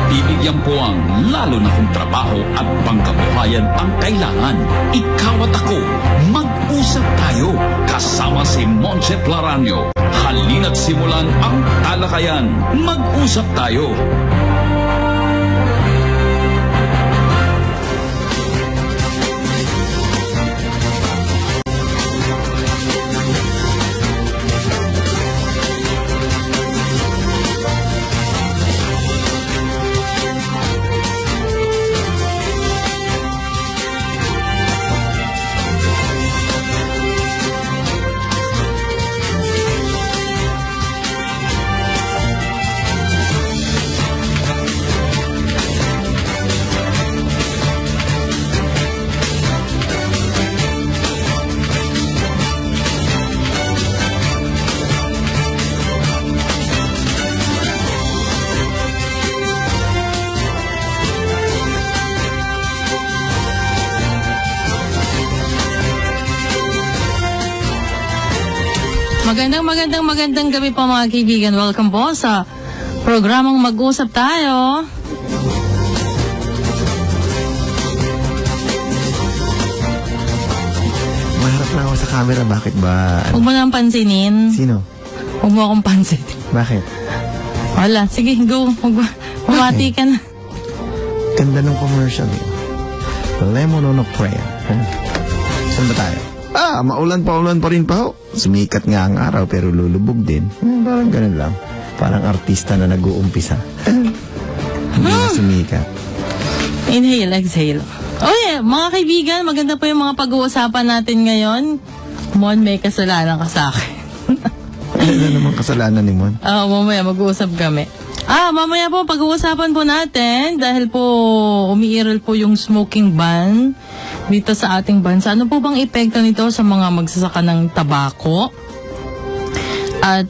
Bibigyan po ang lalo na kung trabaho at pangkabuhayan ang kailangan. Ikaw at ako, mag-usap tayo kasama si Monse Plaranio. Halina't simulan ang talakayan. Mag-usap tayo. Magandang gabi po mga kaibigan. Welcome po sa programang Mag-usap Tayo. Maharap na ako sa camera. Bakit ba? Huwag mo nang pansinin. Sino? Huwag mo akong pansin. Bakit? Wala. Sige, go. Pumati ka na. Ganda ng commercial. Lemon on a prayer. Saan ba tayo? Maulan pa rin pa ho. Sumikat nga ang araw pero lulubog din. Parang ganun lang. Parang artista na nag-uumpisa. Hindi na sumikat. Inhale, exhale. Oh yeah, mga kaibigan, maganda po yung mga pag-uusapan natin ngayon. Mon, may kasalanan ka sa akin. Ano naman kasalanan ni Mon? Mamaya mag-uusap kami. Mamaya po pag-uusapan po natin dahil po umiiral po yung smoking ban dito sa ating bansa. Ano po bang epekto nito sa mga magsasaka ng tabako? At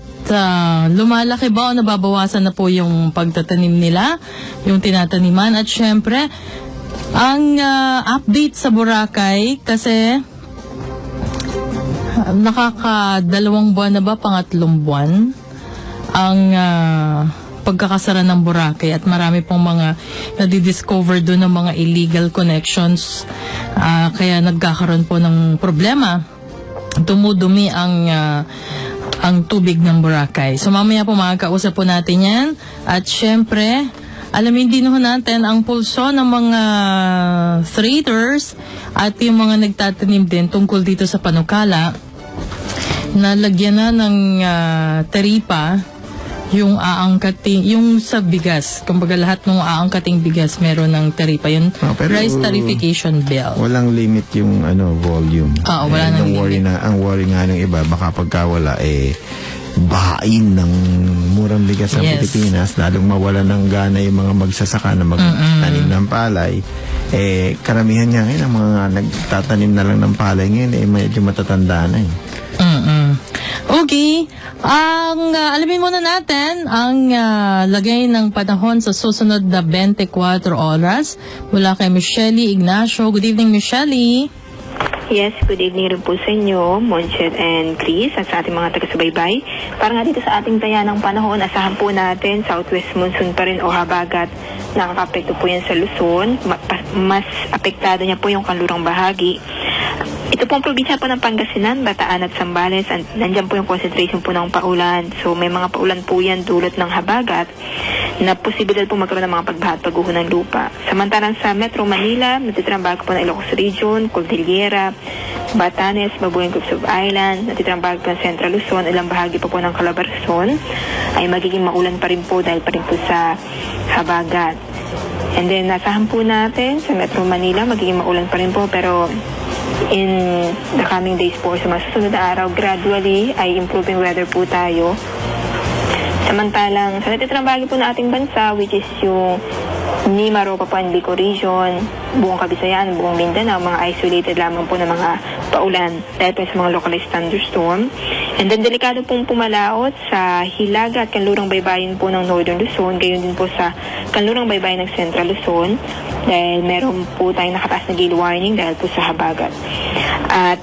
lumalaki ba o nababawasan na po yung pagtatanim nila, yung tinataniman? At syempre, ang update sa Boracay kasi nakaka-2 buwan na ba, pangatlong buwan ang pagkakasara ng Boracay at marami pong mga nadidiscover doon ng mga illegal connections, kaya nagkakaroon po ng problema. Dumudumi ang tubig ng Boracay. So mamaya po makakausap po natin yan at syempre alamin din ho natin ang pulso ng mga traders at yung mga nagtatanim din tungkol dito sa panukala na lagyan na ng taripa yung aangkating, yung sa bigas. Kumbaga lahat ng aangkating bigas meron ng taripa. Yung rice tarification bill. Walang limit yung volume. Wala nang limit. Ang worry nga ng iba, baka pagkawala bahain ng murang bigas sa Pilipinas, lalong mawala ng gana yung mga magsasaka na magtanim ng palay. Karamihan nga ngayon, ang mga nagtatanim na lang ng palay ngayon, medyo matatanda na . Okay. Alamin muna natin ang lagay ng panahon sa susunod na 24 oras mula kay Michelle Ignacio. Good evening, Michelle. Yes, good evening rin po sa inyo, Monche and Chris, at sa ating mga taga-subaybay. Para nga dito sa ating taya ng panahon, asahan po natin southwest monsoon pa rin o habagat. Nakaka-apekto po yan sa Luzon. Mas apektado niya po yung kanlurang bahagi. Ito pong probinsya po ng Pangasinan, Bataan at Zambales, and nandyan po yung concentration po ng paulan. So may mga paulan po yan dulot ng habagat na posibilidad po magkaroon ng mga pagbaha at pagguho ng lupa. Samantalang sa Metro Manila, natitirang bahagi po ng Ilocos Region, Cordillera, Batanes, Babuyan Groups of Island, natitirang bahagi po ng Central Luzon, ilang bahagi pa po ng Calabarzon, ay magiging maulan pa rin po dahil pa rin po sa habagat. And then nasahan po natin sa Metro Manila, magiging maulan pa rin po, pero in the coming days po, sa mga susunod na araw, gradually ay improving weather po tayo. Samantalang sa natitirang bahagi po ng ating bansa, which is yung Nimaro, Papua and Bico region, buong Kabisayaan, buong Mindanao, mga isolated lamang po ng mga paulan dahil po sa mga localized thunderstorm. And then delikado pong pumalaot sa Hilaga at kanlurang baybayin po ng Northern Luzon, gayon din po sa kanlurang baybayin ng Central Luzon dahil meron po tayong nakataas na gale warning dahil po sa habagat. At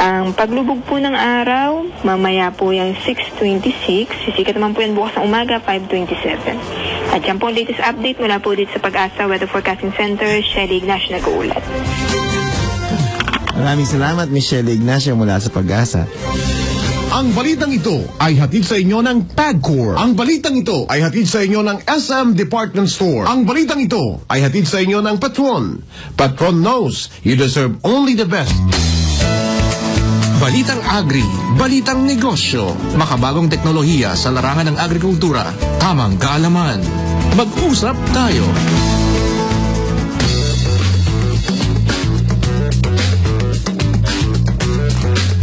ang paglubog po ng araw, mamaya po yung 6:26, sisikat naman po yan bukas ng umaga, 5:27. At yan po ang latest update mula po dito sa Pag-asa Weather Forecasting Center. Shelly Ignacio nag-uulat. Maraming salamat, Michelle Ignacio mula sa Pag-asa. Ang balitang ito ay hatid sa inyo ng PAGCOR. Ang balitang ito ay hatid sa inyo ng SM Department Store. Ang balitang ito ay hatid sa inyo ng Petron. Petron knows you deserve only the best. Balitang Agri, Balitang Negosyo, makabagong teknolohiya sa larangan ng agrikultura, tamang kaalaman. Mag-usap tayo.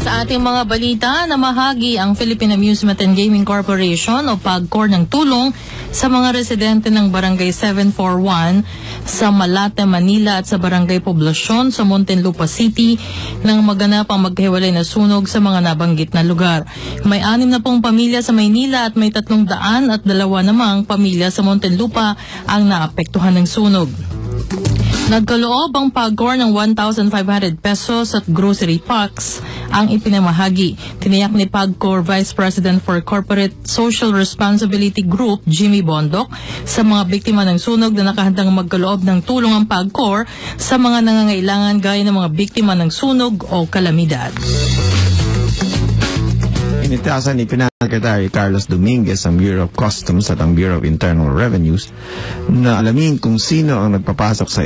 Sa ating mga balita, namahagi ang Philippine Amusement and Gaming Corporation o PAGCOR ng tulong sa mga residente ng Barangay 741 sa Malate, Manila at sa Barangay Poblasyon sa Muntinlupa City nang maganap ang maghiwalay na sunog sa mga nabanggit na lugar. May 6 na pong pamilya sa Maynila at may 302 namang pamilya sa Muntinlupa ang naapektuhan ng sunog. Nagkaloob ang PAGCOR ng 1,500 pesos at grocery packs ang ipinamahagi. Tiniyak ni PAGCOR Vice President for Corporate Social Responsibility Group, Jimmy Bondok, sa mga biktima ng sunog na nakahandang magkaloob ng tulong ang PAGCOR sa mga nangangailangan gaya ng mga biktima ng sunog o kalamidad. Initasan ni Secretary Carlos Dominguez ang Bureau of Customs at ang Bureau of Internal Revenues na alamin kung sino ang nagpapasok sa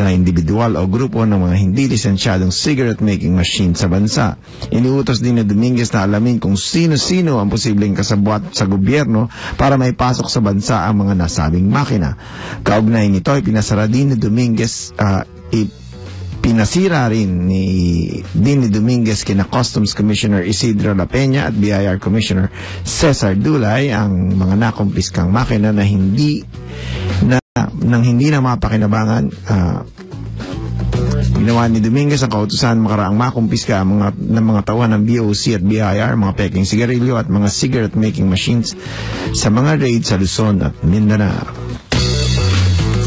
individual o grupo ng mga hindi lisensyadong cigarette-making machine sa bansa. Iniutos din ni Dominguez na alamin kung sino-sino ang posibleng kasabwat sa gobyerno para maipasok sa bansa ang mga nasabing makina. Kaugnay nito, ipinasara din ni Dominguez Pinasira rin ni Dominguez kina Customs Commissioner Isidro La Peña at BIR Commissioner Cesar Dulay ang mga nakumpiskang makina na hindi na mapakinabangan. Ginawa ni Dominguez ang kautusan makaraang makumpiska ng mga tauhan ng BOC at BIR, mga peking sigarilyo at mga cigarette-making machines sa mga raid sa Luzon at Mindanao.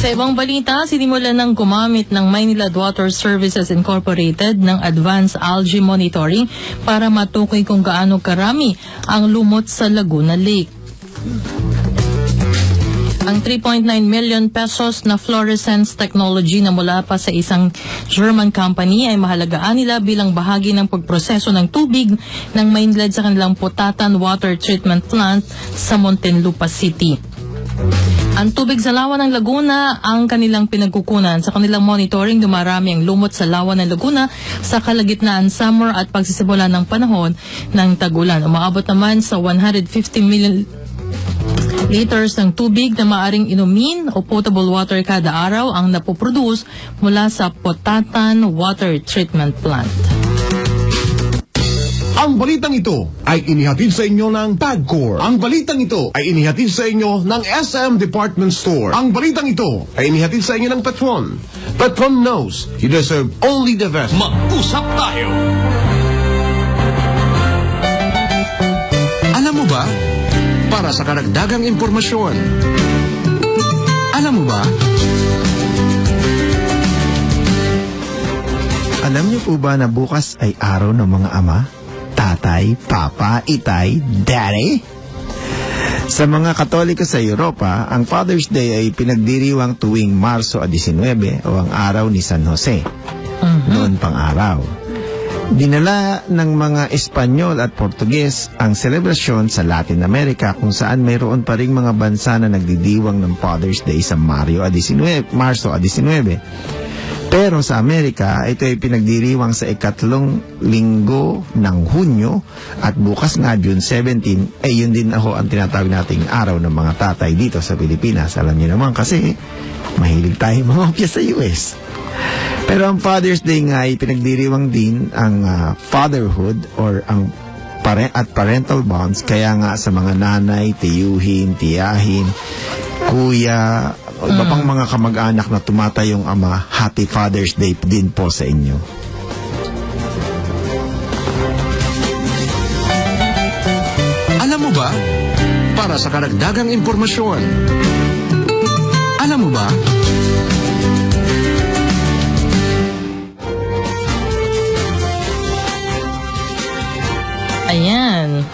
Sa ibang balita, sinimulan ng gumamit ng Maynilad Water Services Incorporated ng Advanced Algae Monitoring para matukoy kung gaano karami ang lumot sa Laguna Lake. Ang 3.9 million pesos na fluorescence technology na mula pa sa isang German company ay mahalagaan nila bilang bahagi ng pagproseso ng tubig ng Maynilad sa kanilang Putatan Water Treatment Plant sa Muntinlupa City. Ang tubig sa lawa ng Laguna ang kanilang pinagkukunan. Sa kanilang monitoring, dumarami ang lumot sa lawa ng Laguna sa kalagitnaan summer at pagsisimula ng panahon ng tagulan. Umaabot naman sa 150 million liters ng tubig na maaring inumin o potable water kada araw ang napoproduce mula sa Putatan Water Treatment Plant. Ang balitang ito ay inihatid sa inyo ng PAGCOR. Ang balitang ito ay inihatid sa inyo ng SM Department Store. Ang balitang ito ay inihatid sa inyo ng Petron. Petron knows you deserve only the best. Mag-usap tayo. Alam mo ba? Para sa karagdagang impormasyon. Alam mo ba? Alam niyo po ba na bukas ay araw ng mga ama? Tatay, papa, itay, daddy? Sa mga Katoliko sa Europa, ang Father's Day ay pinagdiriwang tuwing Marso 19 o ang araw ni San Jose. Noon pang araw. Dinala ng mga Espanyol at Portuges ang selebrasyon sa Latin America kung saan mayroon pa ring mga bansa na nagdidiwang ng Father's Day sa Marso 19. Pero sa Amerika, ito ay pinagdiriwang sa ikatlong linggo ng Hunyo at bukas nga June 17, ay yun din ang tinatawag nating araw ng mga tatay dito sa Pilipinas. Alam niyo naman kasi mahilig tayo mga opya sa US. Pero ang Father's Day nga ay pinagdiriwang din ang fatherhood or ang parental bonds. Kaya nga sa mga nanay, tiyuhin, tiyahin, kuya, iba pang mga kamag-anak na tumatayong ama, Happy Father's Day din po sa inyo. Alam mo ba? Para sa karagdagang impormasyon. Alam mo ba? Ayan.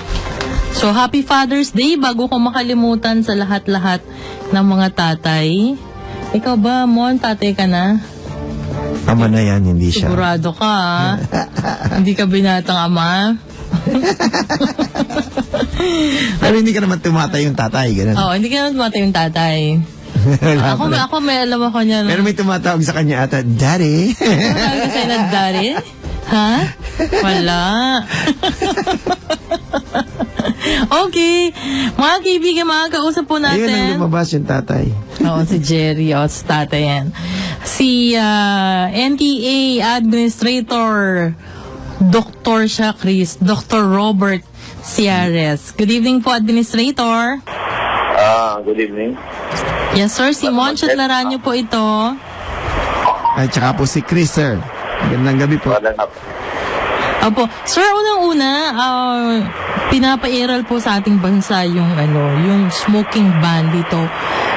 So So, Happy Father's Day bago ko makalimutan sa lahat-lahat ng mga tatay. Ikaw ba, Mon? Tatay ka na? Ama na yan, hindi siya. Sigurado ka, ha? Hindi ka binatang ama? Pero hindi ka naman tumatay yung tatay, ganun. Oo, hindi ka naman tumatay yung tatay. Ako may alam ako niya. Pero may tumatawag sa kanya ata, Daddy. Tumatawag ka sa'yo na, Daddy? Ha? Wala. Okay. Mga kaibigan, mga kausap po natin. Ayun ang lumabas yung tatay. Oo, si Jerry. O, si tatay yan. Si NTA Administrator Dr. siya, Chris. Dr. Robert Ciares. Good evening po, Administrator. Good evening. Yes, sir. Si Monchet Laranio po ito. At saka po si Chris, sir. Magandang gabi po. Opo. Sir, unang-una, pinapairal po sa ating bansa yung smoking ban dito.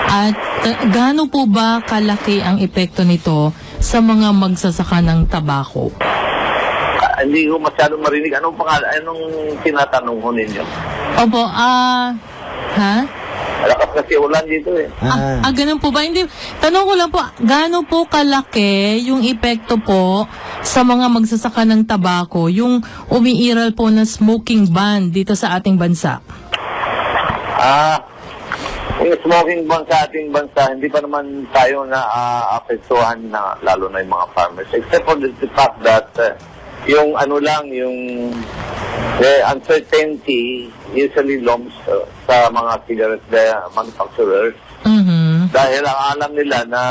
At gaano po ba kalaki ang epekto nito sa mga magsasaka ng tabako? Hindi ko masyadong marinig. Anong tinatanong ko ninyo? Opo, ha? Lakas kasi ulan dito eh. Ganun po ba? Hindi. Tanong ko lang po, gaano po kalaki yung epekto po sa mga magsasaka ng tabako, yung umiiral po na smoking ban dito sa ating bansa? Yung smoking ban sa ating bansa, hindi pa naman tayo na apektuhan na, lalo na yung mga farmers. Except for the fact that yung uncertainty usually lumps sa mga cigarette manufacturers. Mm-hmm. Dahil ang alam nila na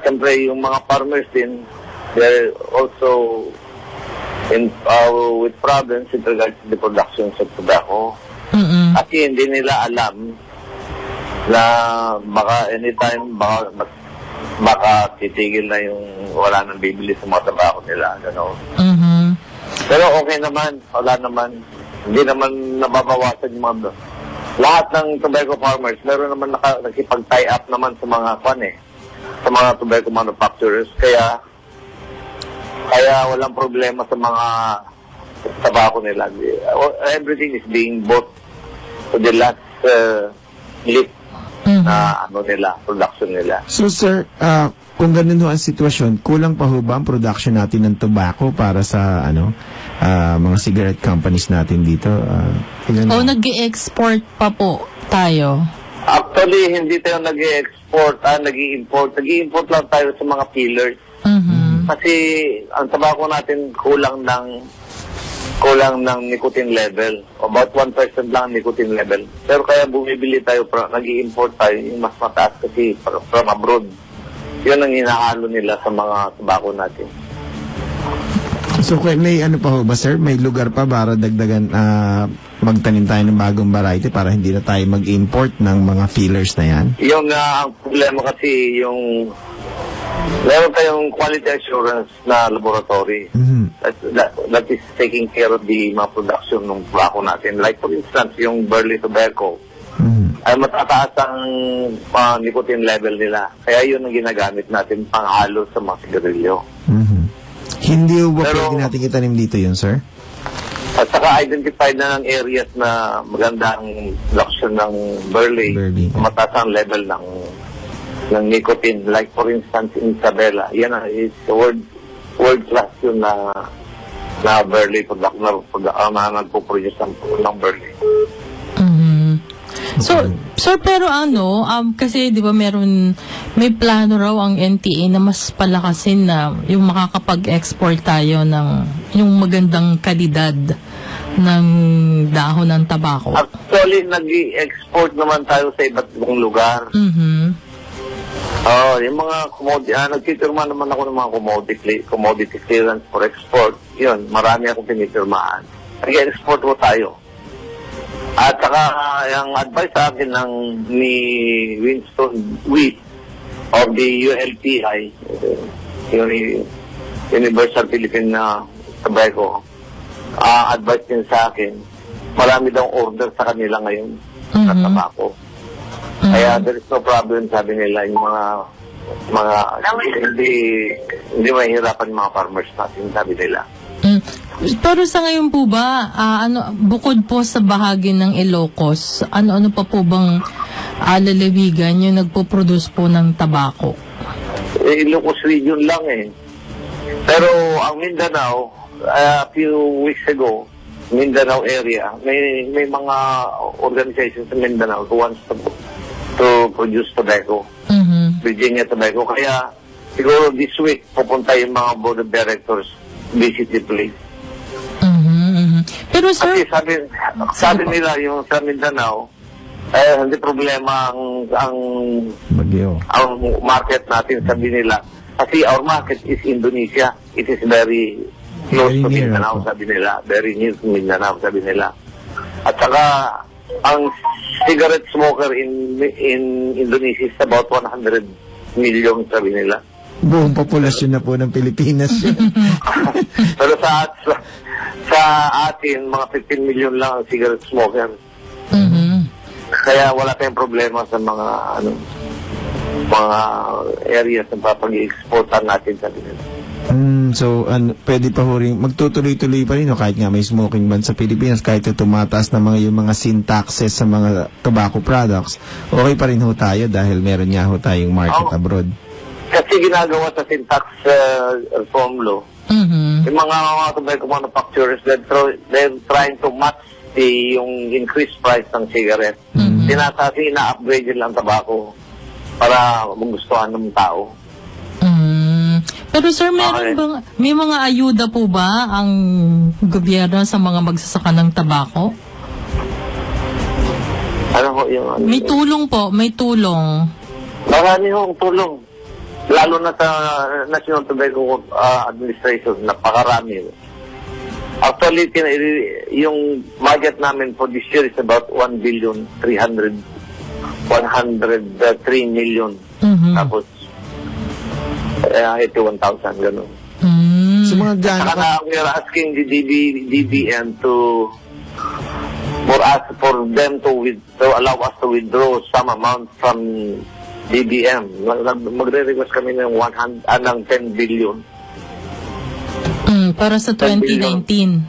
siyempre yung mga farmers din, they're also with problems with regards to the production of tobacco. Mm-hmm. Kasi hindi nila alam na baka anytime baka titigil na yung wala nang bibili sa mga tabako nila. Mm-hmm. Pero okay naman, wala naman. Hindi naman nababawasan yung mga... Lahat ng tobacco farmers, meron naman nakipag-tie up naman sa mga sa mga tobacco manufacturers. Kaya walang problema sa mga tabako nila. Everything is being bought to the last lift na production nila. So sir, kung ganun ho ang sitwasyon, kulang pa ho ba ang production natin ng tobacco para sa mga cigarette companies natin dito? O nag-i-export pa po tayo? Actually, hindi tayo nag-i-export, nag-i-import. Nag-i-import lang tayo sa mga fillers. Mm-hmm. Kasi ang tabako natin kulang ng nicotine level. About 1% lang nicotine level. Pero kaya bumibili tayo, nag-i-import tayo yung mas mataas kasi from abroad. Yun ang hinahalo nila sa mga tabako natin. So may pa ho ba sir? May lugar pa para dagdagan magtanim tayo ng bagong variety para hindi na tayo mag-import ng mga fillers na yan? Yung ang problema kasi yung meron tayong quality assurance na laboratory that is taking care of the mga production ng tobacco natin. Like for instance, yung Burley tobacco ay matataas ang nicotine level nila. Kaya yun ang ginagamit natin panghalo sa mga sigarilyo. Hindi ba pwede natin itanim dito yun, sir? At saka identified na ng areas na maganda ang production ng Burley. Mataas ang level ng nicotine. Like for instance, in Isabela, yan is world class yun na Burley na nagpo-produce ng Burley. So pero kasi 'di ba may plano raw ang NTA na mas palakasin na yung makakapag-export tayo ng yung magandang kalidad ng dahon ng tabako. Actually, nag-i-export naman tayo sa iba't ibang lugar. Yung mga commodity, nagtitirma naman ako ng mga commodity clearance for export. Yun, marami akong pinipirmaan. Nag-i-export ko tayo. At saka, yung advice sa akin ni Winston Wheat of the ULPI, yung Universal Philippine Tobacco, advice din sa akin, marami daw order sa kanila ngayon sa tabako. Kaya there is no problem, sabi nila, yung mga hindi mahihirapan yung mga farmers natin, sabi nila. Pero sa ngayon po ba, bukod po sa bahagi ng Ilocos, ano-ano pa po bang lalawigan yung nagpo-produce po ng tabako? Ilocos region lang eh. Pero ang Mindanao, a few weeks ago, Mindanao area, may mga organizations sa Mindanao who wants to produce tobacco. Virginia Tobacco. Kaya siguro this week pupunta yung mga board of directors visit the place. Pero sir, kasi sabi nila yung sa Mindanao, hindi problema ang Bagyo. ang market natin, sabi nila. Kasi our market is Indonesia. It is very close Very to near, Mindanao, ako. sabi nila. Very near to Mindanao, sabi nila. At saka, ang cigarette smoker in Indonesia is about 100 million, sabi nila. Buong populasyon na po ng Pilipinas yun. Pero sa atin, mga 15 million lang ang cigarette smoker. Kaya wala tayong problema sa mga mga areas na papag-exportan natin, sabi nila. So, pwede pa ho rin, magtutuloy-tuloy pa rin, no? Kahit nga may smoking ban sa Pilipinas, kahit tumataas na yung mga sin taxes sa mga tobacco products, okay pa rin ho tayo dahil meron nga ho tayong market abroad. Kasi ginagawa sa syntax reform law, yung mga tobacco manufacturers, they're trying to match yung increased price ng cigarette. Ina-upgrade nila ang tabako para magustuhan ng tao. Pero sir, may mga ayuda po ba ang gobyerno sa mga magsasaka ng tabako? Ano ho yung... May tulong po, may tulong. Marami hong tulong. Lalo na sa National Tobacco Administration, napakarami. Actually, yung budget namin for this year is about 1,303 million. Tapos, 81,000, gano'n. So, mga Saka na, we are asking the DBM for them to allow us to withdraw some amount from DBM. Magre-request kami ng 10 billion. Para sa 2019.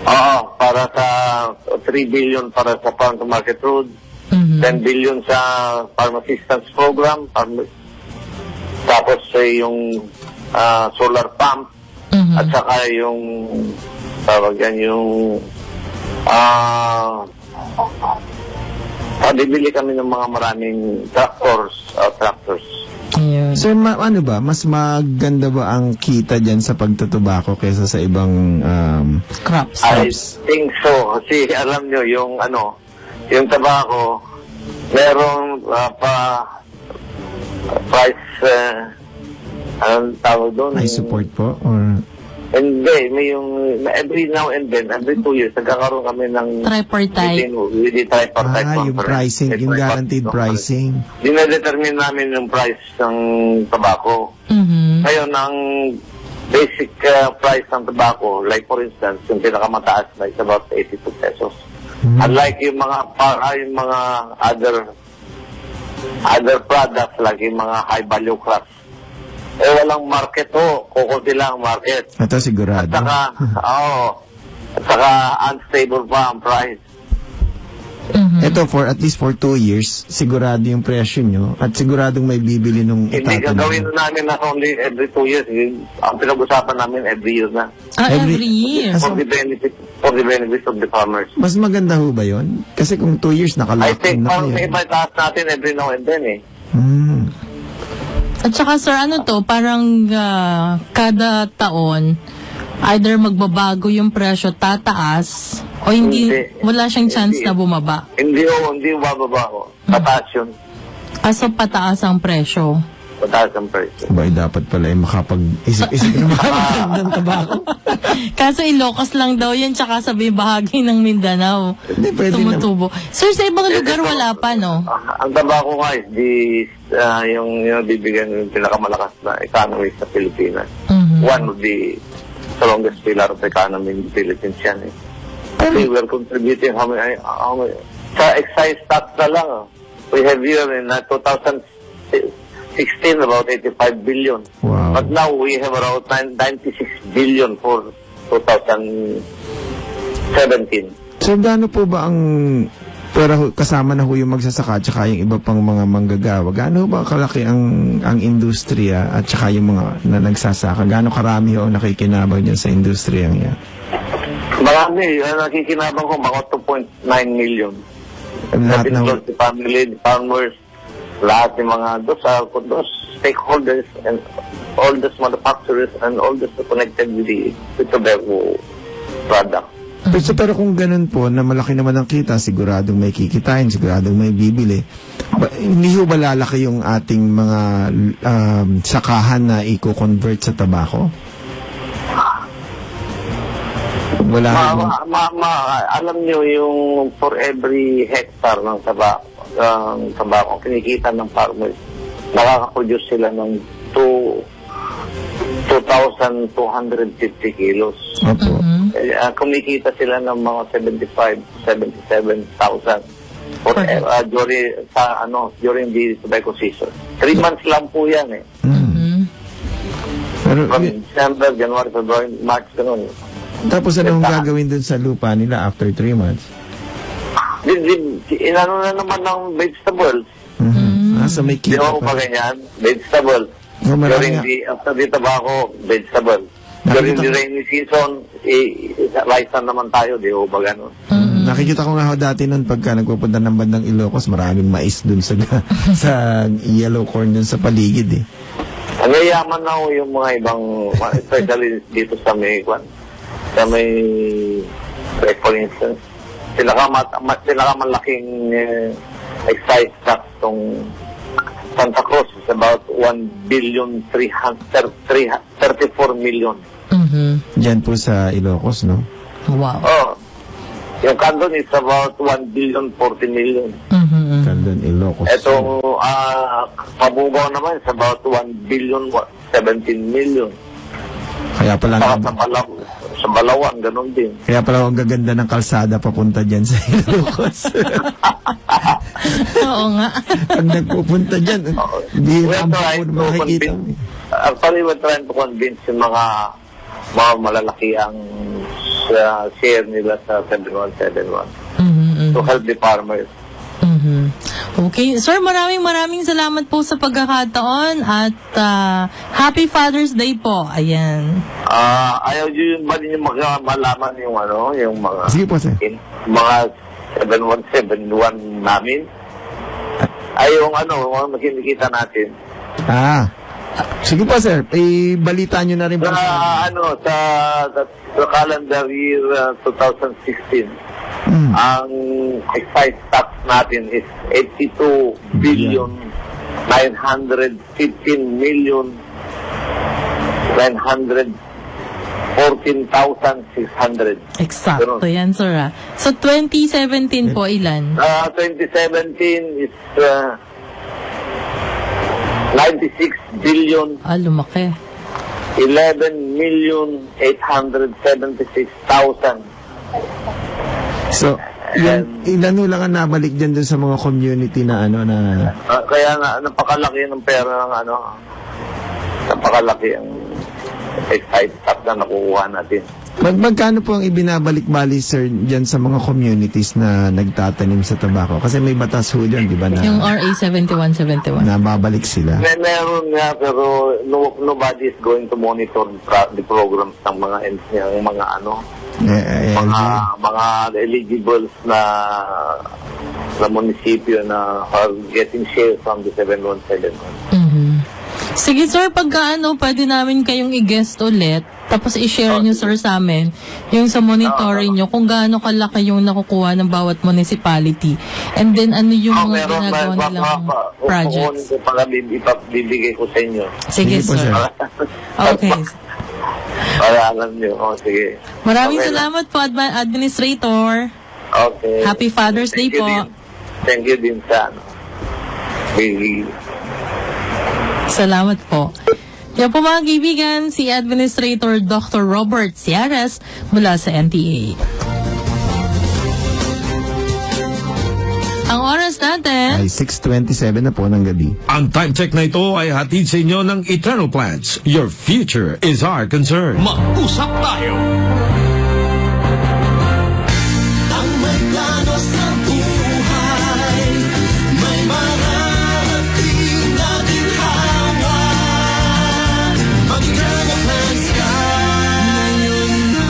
Oo, para sa 3 billion para sa farm to market road, 10 billion sa farm assistance program, tapos yung solar pump, at saka yung tawag yan yung bibili kami ng mga maraming tractors. Ayun. Sir, ano ba? Mas maganda ba ang kita dyan sa pagtutubako kaysa sa ibang Crops. I think so. Kasi alam nyo, yung tabako, merong price, anong tawag doon? May support po? Or... Hindi, may yung every now and then, every 2 years, nagkakaroon kami ng Tripartite. with the tripartite yung conference. pricing, yung guaranteed pricing. Dinedetermine namin yung price ng tabako. Ngayon, ang basic price ng tabako, like for instance, yung pinakamataas na is about 82 pesos. Unlike yung mga other products, like yung mga high value crops, walang market ho. Kukunti lang ang market. Ito sigurado. At saka unstable pa ang price. Ito, at least for 2 years, sigurado yung presyo nyo at siguradong may bibili nung Hindi gagawin namin na only every 2 years. Ang pinag-usapan namin every year na. Every year. For the benefit of the farmers. Mas maganda ho ba yun? Kasi kung 2 years, I nakalock think na parang kayo. may taas natin every now and then eh. At saka sir, parang kada taon, either magbabago yung presyo, tataas, o hindi. Wala siyang chance na bumaba. Hindi bababa ko. Pataas yun. So pataas ang presyo. Pataas ang presyo. Abay, dapat pala makapag-isip-isip na makapag ng tabako. Kaso Ilocos lang daw yun, tsaka sa bahagi ng Mindanao. Hindi, pwede tumutubo. Sir, sa ibang lugar wala pa, no? Ang tabako nga is yung bibigyan yung pinakamalakas na economy sa Pilipinas. One of the strongest pillar of the economy in the Philippines yan eh. Kasi we're contributing how many sa excise tax na lang. We have here in 2016 about 85 billion. Wow. But now we have around 96 billion for 2017. So, gaano po ba ang, pero kasama na ho yung magsasaka at saka yung iba pang mga manggagawa, gaano ba kalaki ang industriya at saka yung mga na nagsasaka? Gaano karami ho nakikinabang dyan sa industriya yan? Marami. Nakikinabang ko mga 2.9 million. Lahat na ho? The family, the farmers, lahat ng mga those stakeholders and all those manufacturers and all those connected with the tobacco product. Pero kung ganun po, na malaki naman ang kita, siguradong may kikitain, siguradong may bibili. Hindi ho ba lalaki yung ating mga sakahan na i-convert sa tabako? Wala alam nyo yung for every hectare ng tabako, kinikita ng farmers, nakaka-produce sila ng 2,250 kilos. Opo. Kumikita sila ng mga 75,000-77,000 during the tobacco season. 3 months lang po yan eh. Pero, From December, January, February, March, ganun. tapos anong gagawin dun sa lupa nila after 3 months? Inano na naman ng vegetables. So may Di kita ba pa. pa ganyan? Vegetables. Marami nga. After the tobacco, vegetables. During the rainy season, rice na naman tayo, di ba gano'n? Nakikita ko nga ho dati nun pagka nagpupunta ng bandang Ilocos, maraming mais dun sa sa yellow corn dun sa paligid eh. Ang yayaman na ho yung mga ibang, especially dito sa may, for instance, sila ka malaking excise tax tong Santa Cruz is about 1,334 million. Diyan po sa Ilocos, no? Wow. Oh, yung Candon is about 1,040 million. Candon, Ilocos. Ito, Mabugaw naman is about 1,017 million. Kaya pala Sa Balawan, ganun din. Kaya pala ang gaganda ng kalsada papunta dyan sa Ilocos. Oo nga. Pag nagpupunta dyan, hindi na ang makikita. Actually, we're trying to convince yung mga malalaki ang share nila sa 7171 to help the farmers. Okay. Sir, maraming salamat po sa pagkakataon at Happy Father's Day po. Ayan. Ayaw nyo ba ninyo malaman yung yung mga Sige po, sir. Mga 7171 namin? Ay yung makinikita natin. Sige po, sir. Balita nyo na rin po. Sa calendar year 2016, ang excise tax natin is 82 billion 915 million 914,600. Exacto yan, sir. So, 2017 po, ilan? 2017 is 96 billion Lumaki. 11,876,000. So, ilan lang ang nabalik dyan dun sa mga community na kaya napakalaki ng pera ng napakalaki ang excise tax na nakukuha natin. Magkano po ang ibinabalik-bali, sir, dyan sa mga communities na nagtatanim sa tabako? Kasi may batas ho dyan, di ba? Yung RA 7171. Na babalik sila. Meron nga, pero nobody is going to monitor the programs ng mga mga eligibles na munisipyo na are getting share from the 7171. Sige, sir, pagka pwede namin kayong i-guest ulit, tapos i-share nyo, sir, sa amin, yung sa monitoring nyo, kung gaano kalaki yung nakukuha ng bawat municipality. And then, yung mga ginagawa nilang projects. Bibigay ko sa inyo. Sige, sir. Okay. Para alam nyo. Sige. Maraming salamat po, Administrator. Okay. Happy Father's Day po. Thank you din sa Salamat po. Yan po mga kaibigan, si Administrator Dr. Robert Ciares mula sa NTA. Ang oras natin ay 6:27 na po ng gabi. Ang time check na ito ay hatid sa inyo ng Eternal Plants. Your future is our concern. Mag-usap tayo. Ang may plano sa buhay, may mararating na ginhawa. Mag-Eternal Plans ka ngayon na.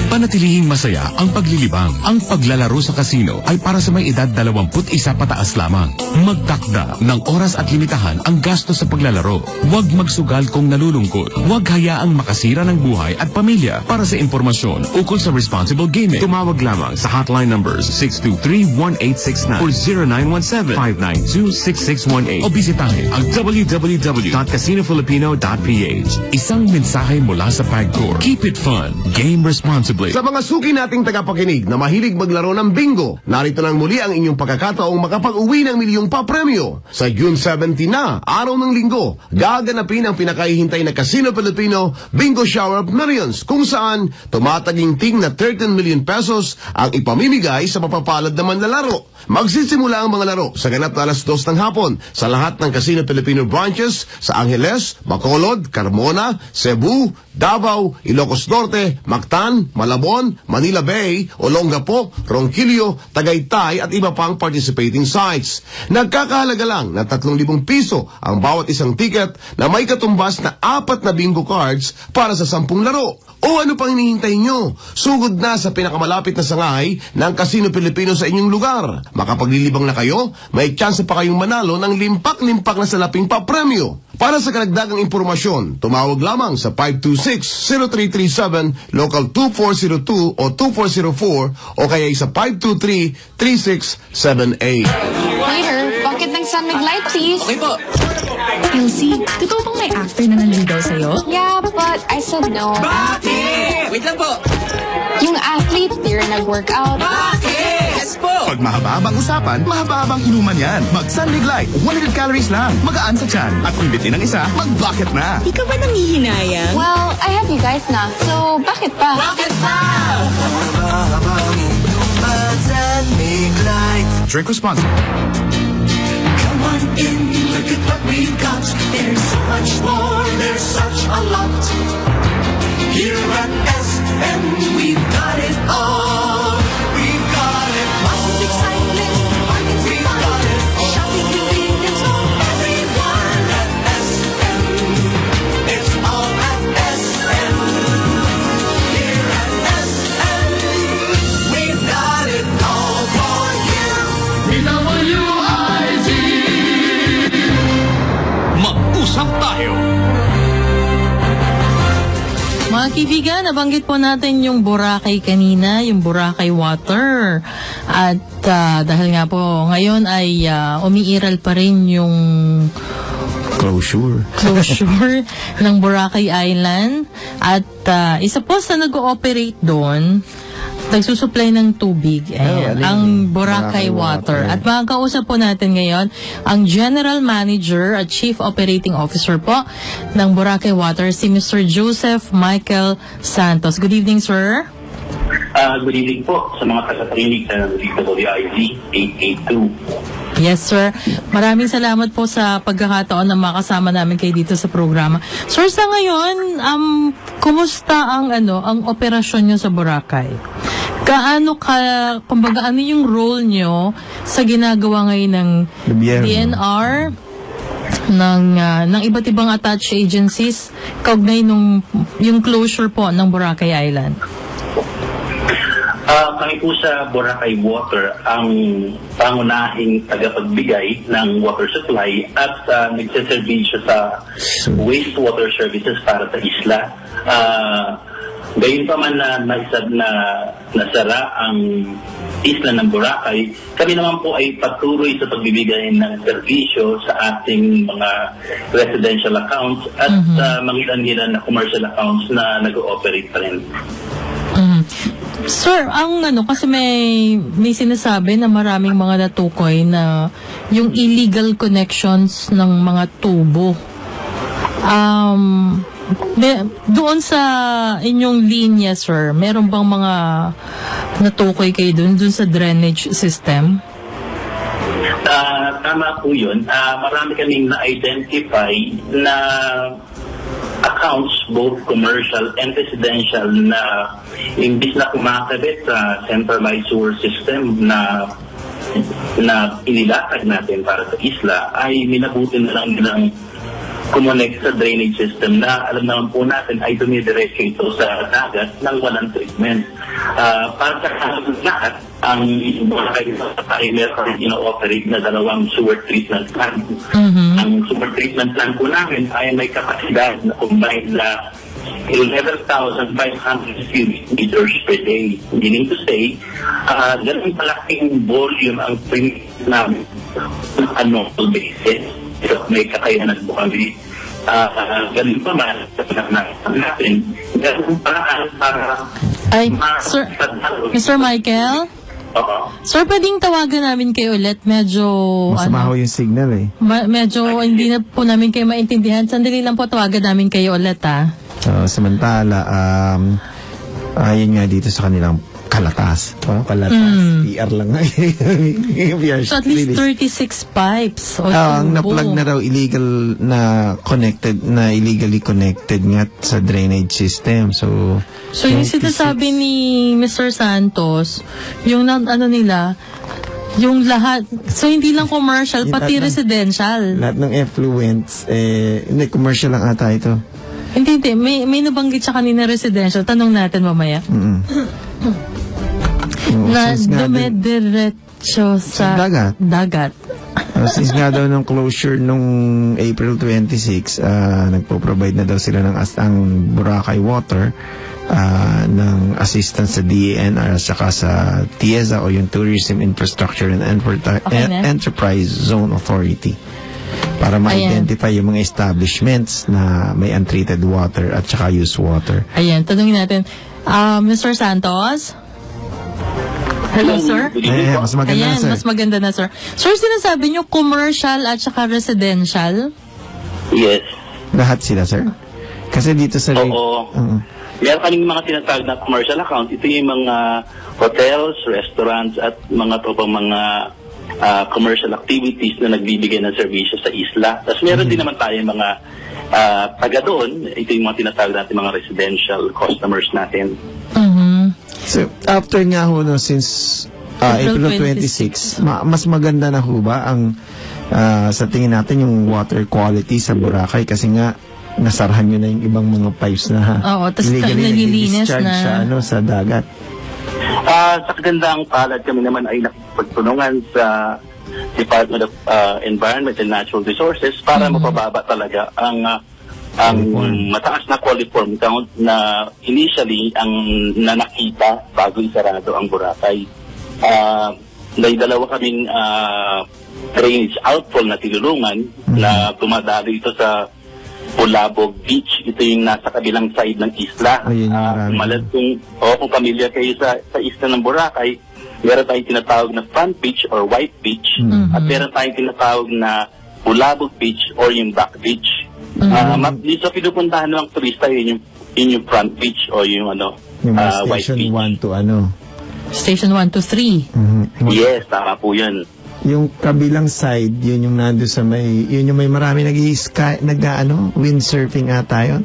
Panatilihing masaya ang paglilibang. Ang paglalaro sa kasino ay para sa may edad 21 pataas lamang. Magtakda ng oras at limitahan ang gasto sa paglalaro. Huwag magsugal kung nalulungkot. Huwag hayaang makasira ng buhay at pamilya. Para sa impormasyon ukol sa responsible gaming, tumawag lamang sa hotline numbers 623-1869 or 0917-592-6618 o bisitahin ang www.casinofilipino.ph. Isang mensahe mula sa PAGCOR. Keep it fun. Game responsibly. Sa mga suki nating tagapakinig na mahilig maglaro ng bingo, narito nang muli ang inyong pagkakataong makapag-uwi ng milyong pa-premyo. Sa June 17 na, araw ng linggo, gaganapin ang pinakahihintay na Casino Filipino Bingo Shower of Millions, kung saan tumataginting na 13 million pesos ang ipamimigay sa mapapalad na manlalaro. Magsisimula ang mga laro sa ganap na alas 2 ng hapon sa lahat ng Casino Filipino branches sa Angeles, Bacolod, Carmona, Cebu, Davao, Ilocos Norte, Mactan, Malabon, Manila Bay, Olongapo, Ronquillo, Tagaytay at iba pang participating sites. Nagkakahalaga lang na 3,000 piso ang bawat isang ticket na may katumbas na 4 na bingo cards para sa 10 laro. O ano pang hinihintay nyo? Sugod na sa pinakamalapit na sangay ng Casino Filipino sa inyong lugar. Makapaglilibang na kayo, may tsansa pa kayong manalo ng limpak-limpak na salaping pa-premyo. Para sa karagdagang impormasyon, tumawag lamang sa 526-0337, local 2402 o 2404 o kaya sa 523-3678. Waiter, bucket ng San Mig Light, please. Okay po. Elsie, totoo bang may actor na nanligaw sa'yo? Yeah, but I said no. Bakit? Wait lang po. Yung athlete, di rin nag-workout. Bakit? Yes po. Pag mahaba-habang usapan, mahaba-habang inuman yan. Mag-San Mig Light, 100 calories lang. Magaan sa tiyan. At kung bitin ng isa, mag-bucket na. Di ka ba nangihinayang? Well, I have you guys na, so bakit pa? Bakit pa? Mahaba-habang inuman, San Mig Light. Drink responsibly. Come on in, look at what we've got. There's so much more, there's such a lot. Here at SM, we've got it all. We've got it all. Excitement, markets, we've got it all. Shopping convenience for everyone at SM. It's all at SM. Here at SM, we've got it all for you. PWIZ. Mag-usap tayo. Mga kaibigan, nabanggit po natin yung Boracay kanina, yung Boracay Water. At dahil nga po ngayon ay umiiral pa rin yung Closure ng Boracay Island. At isa po sa nag-ooperate doon, nagsusupply ng tubig. Ayan, ang Boracay Water. At makakausap po natin ngayon ang General Manager at Chief Operating Officer po ng Boracay Water, si Mr. Joseph Michael Santos. Good evening, sir. Good evening po sa mga tagapakinig sa DWIZ 882. Yes, sir. Maraming salamat po sa pagkakataon na makasama namin kayo dito sa programa. Sir, sa ngayon, kumusta ang operasyon nyo sa Boracay? Kumbaga, ano yung role nyo sa ginagawa ngayon ng DNR, ng iba't ibang attached agencies, kaugnay yung closure po ng Boracay Island? Kami po sa Boracay Water ang pangunahing tagapagbigay ng water supply at nagsaservisyo sa wastewater services para sa isla. Gayon pa man na nasara ang isla ng Boracay, kami naman po ay patuloy sa pagbibigay ng serbisyo sa ating mga residential accounts at mga ilan na commercial accounts na nag-ooperate pa rin. Sir, kasi may sinasabi na maraming mga natukoy na yung illegal connections ng mga tubo. Doon sa inyong linya, sir, meron bang mga natukoy kayo dun sa drainage system? Tama po yun. Marami kaming na-identify na accounts, both commercial and residential, na imbis na kumakabit sa centralized sewer system na inilatag natin para sa isla, ay minabuti na lang nilang kumonect sa drainage system na alam naman po natin ay dumidiretso ito sa dagat ng walang treatment. Para sa lahat, ang ay meron ino-operate na 2 sewer treatment plant. Ang sewer treatment plant po namin ay may kapasidad na combined na 11,500 cubic meters per day. Meaning to say, ganun palaking volume ang treatment namin on an annual basis. So, may kakayanan po kami. Ganun pa man, natin, ganun paraan para Mr. Michael? Sir, pwedeng tawagan namin kayo ulit. Medyo... Masama yung signal eh. Medyo hindi na po namin kayo maintindihan. Sandali lang po tawagan namin kayo ulit, ha? Samantala, yun nga dito sa kanilang kalatas. Kalatas. PR lang nga. So at least 36 pipes. Ang na-plug na daw illegal na connected, na illegally connected nga sa drainage system. So yung sinasabi ni Mr. Santos, yung nila, yung lahat, so hindi lang commercial, pati residential. Lahat ng effluents, hindi, commercial lang ata ito. Hindi. May nabanggit siya kanina residential. Tanong natin mamaya. Na dumidiretso sa dagat. Since nga daw ng closure nung April 26, nagpo-provide na daw sila ng ang Boracay Water ng assistance sa DENR at saka sa TIEZA o yung Tourism Infrastructure and Enterprise Zone Authority para ma-identify yung mga establishments na may untreated water at saka used water. Ayan, tanungin natin. Mr. Santos? Hello, sir? Mas maganda na, sir. Mas maganda na, sir. Sir, sinasabi nyo commercial at saka residential? Yes. Lahat sila, sir? Kasi dito sa... Oo. Meron kaming mga tinatawag na commercial account. Ito yung mga hotels, restaurants, at mga tropang mga commercial activities na nagbibigay ng serbisyo sa isla. Tapos meron din naman tayo mga taga doon. Ito yung mga tinatawag natin mga residential customers natin. So, after nga ho, no, since April 26, mas maganda na ho ba ang sa tingin natin yung water quality sa Boracay kasi nga nasarhan nyo na yung ibang mga pipes na nililinis na sa dagat. Sa kagandang palad kami naman ay nakipagtulungan sa Department of Environment and Natural Resources para mapababa talaga ang mataas na coliform count na initially ang nanakita bago isarado ang Boracay. May dalawa kaming drainage outfall na tinulungan na tumadalo ito sa Ulabog Beach. Ito yung nasa kabilang side ng isla. Kung pamilyar kayo sa isla ng Boracay, meron tayong tinatawag na front beach or white beach at meron tayong tinatawag na Ulabog Beach or yung back beach. Dito pinupuntahan ng turista yun yung front beach o yung white beach. Station 1 to Station 1 to 3. Yes, tama po yun. Yung kabilang side, yun yung nando sa yun yung may marami windsurfing ata yun?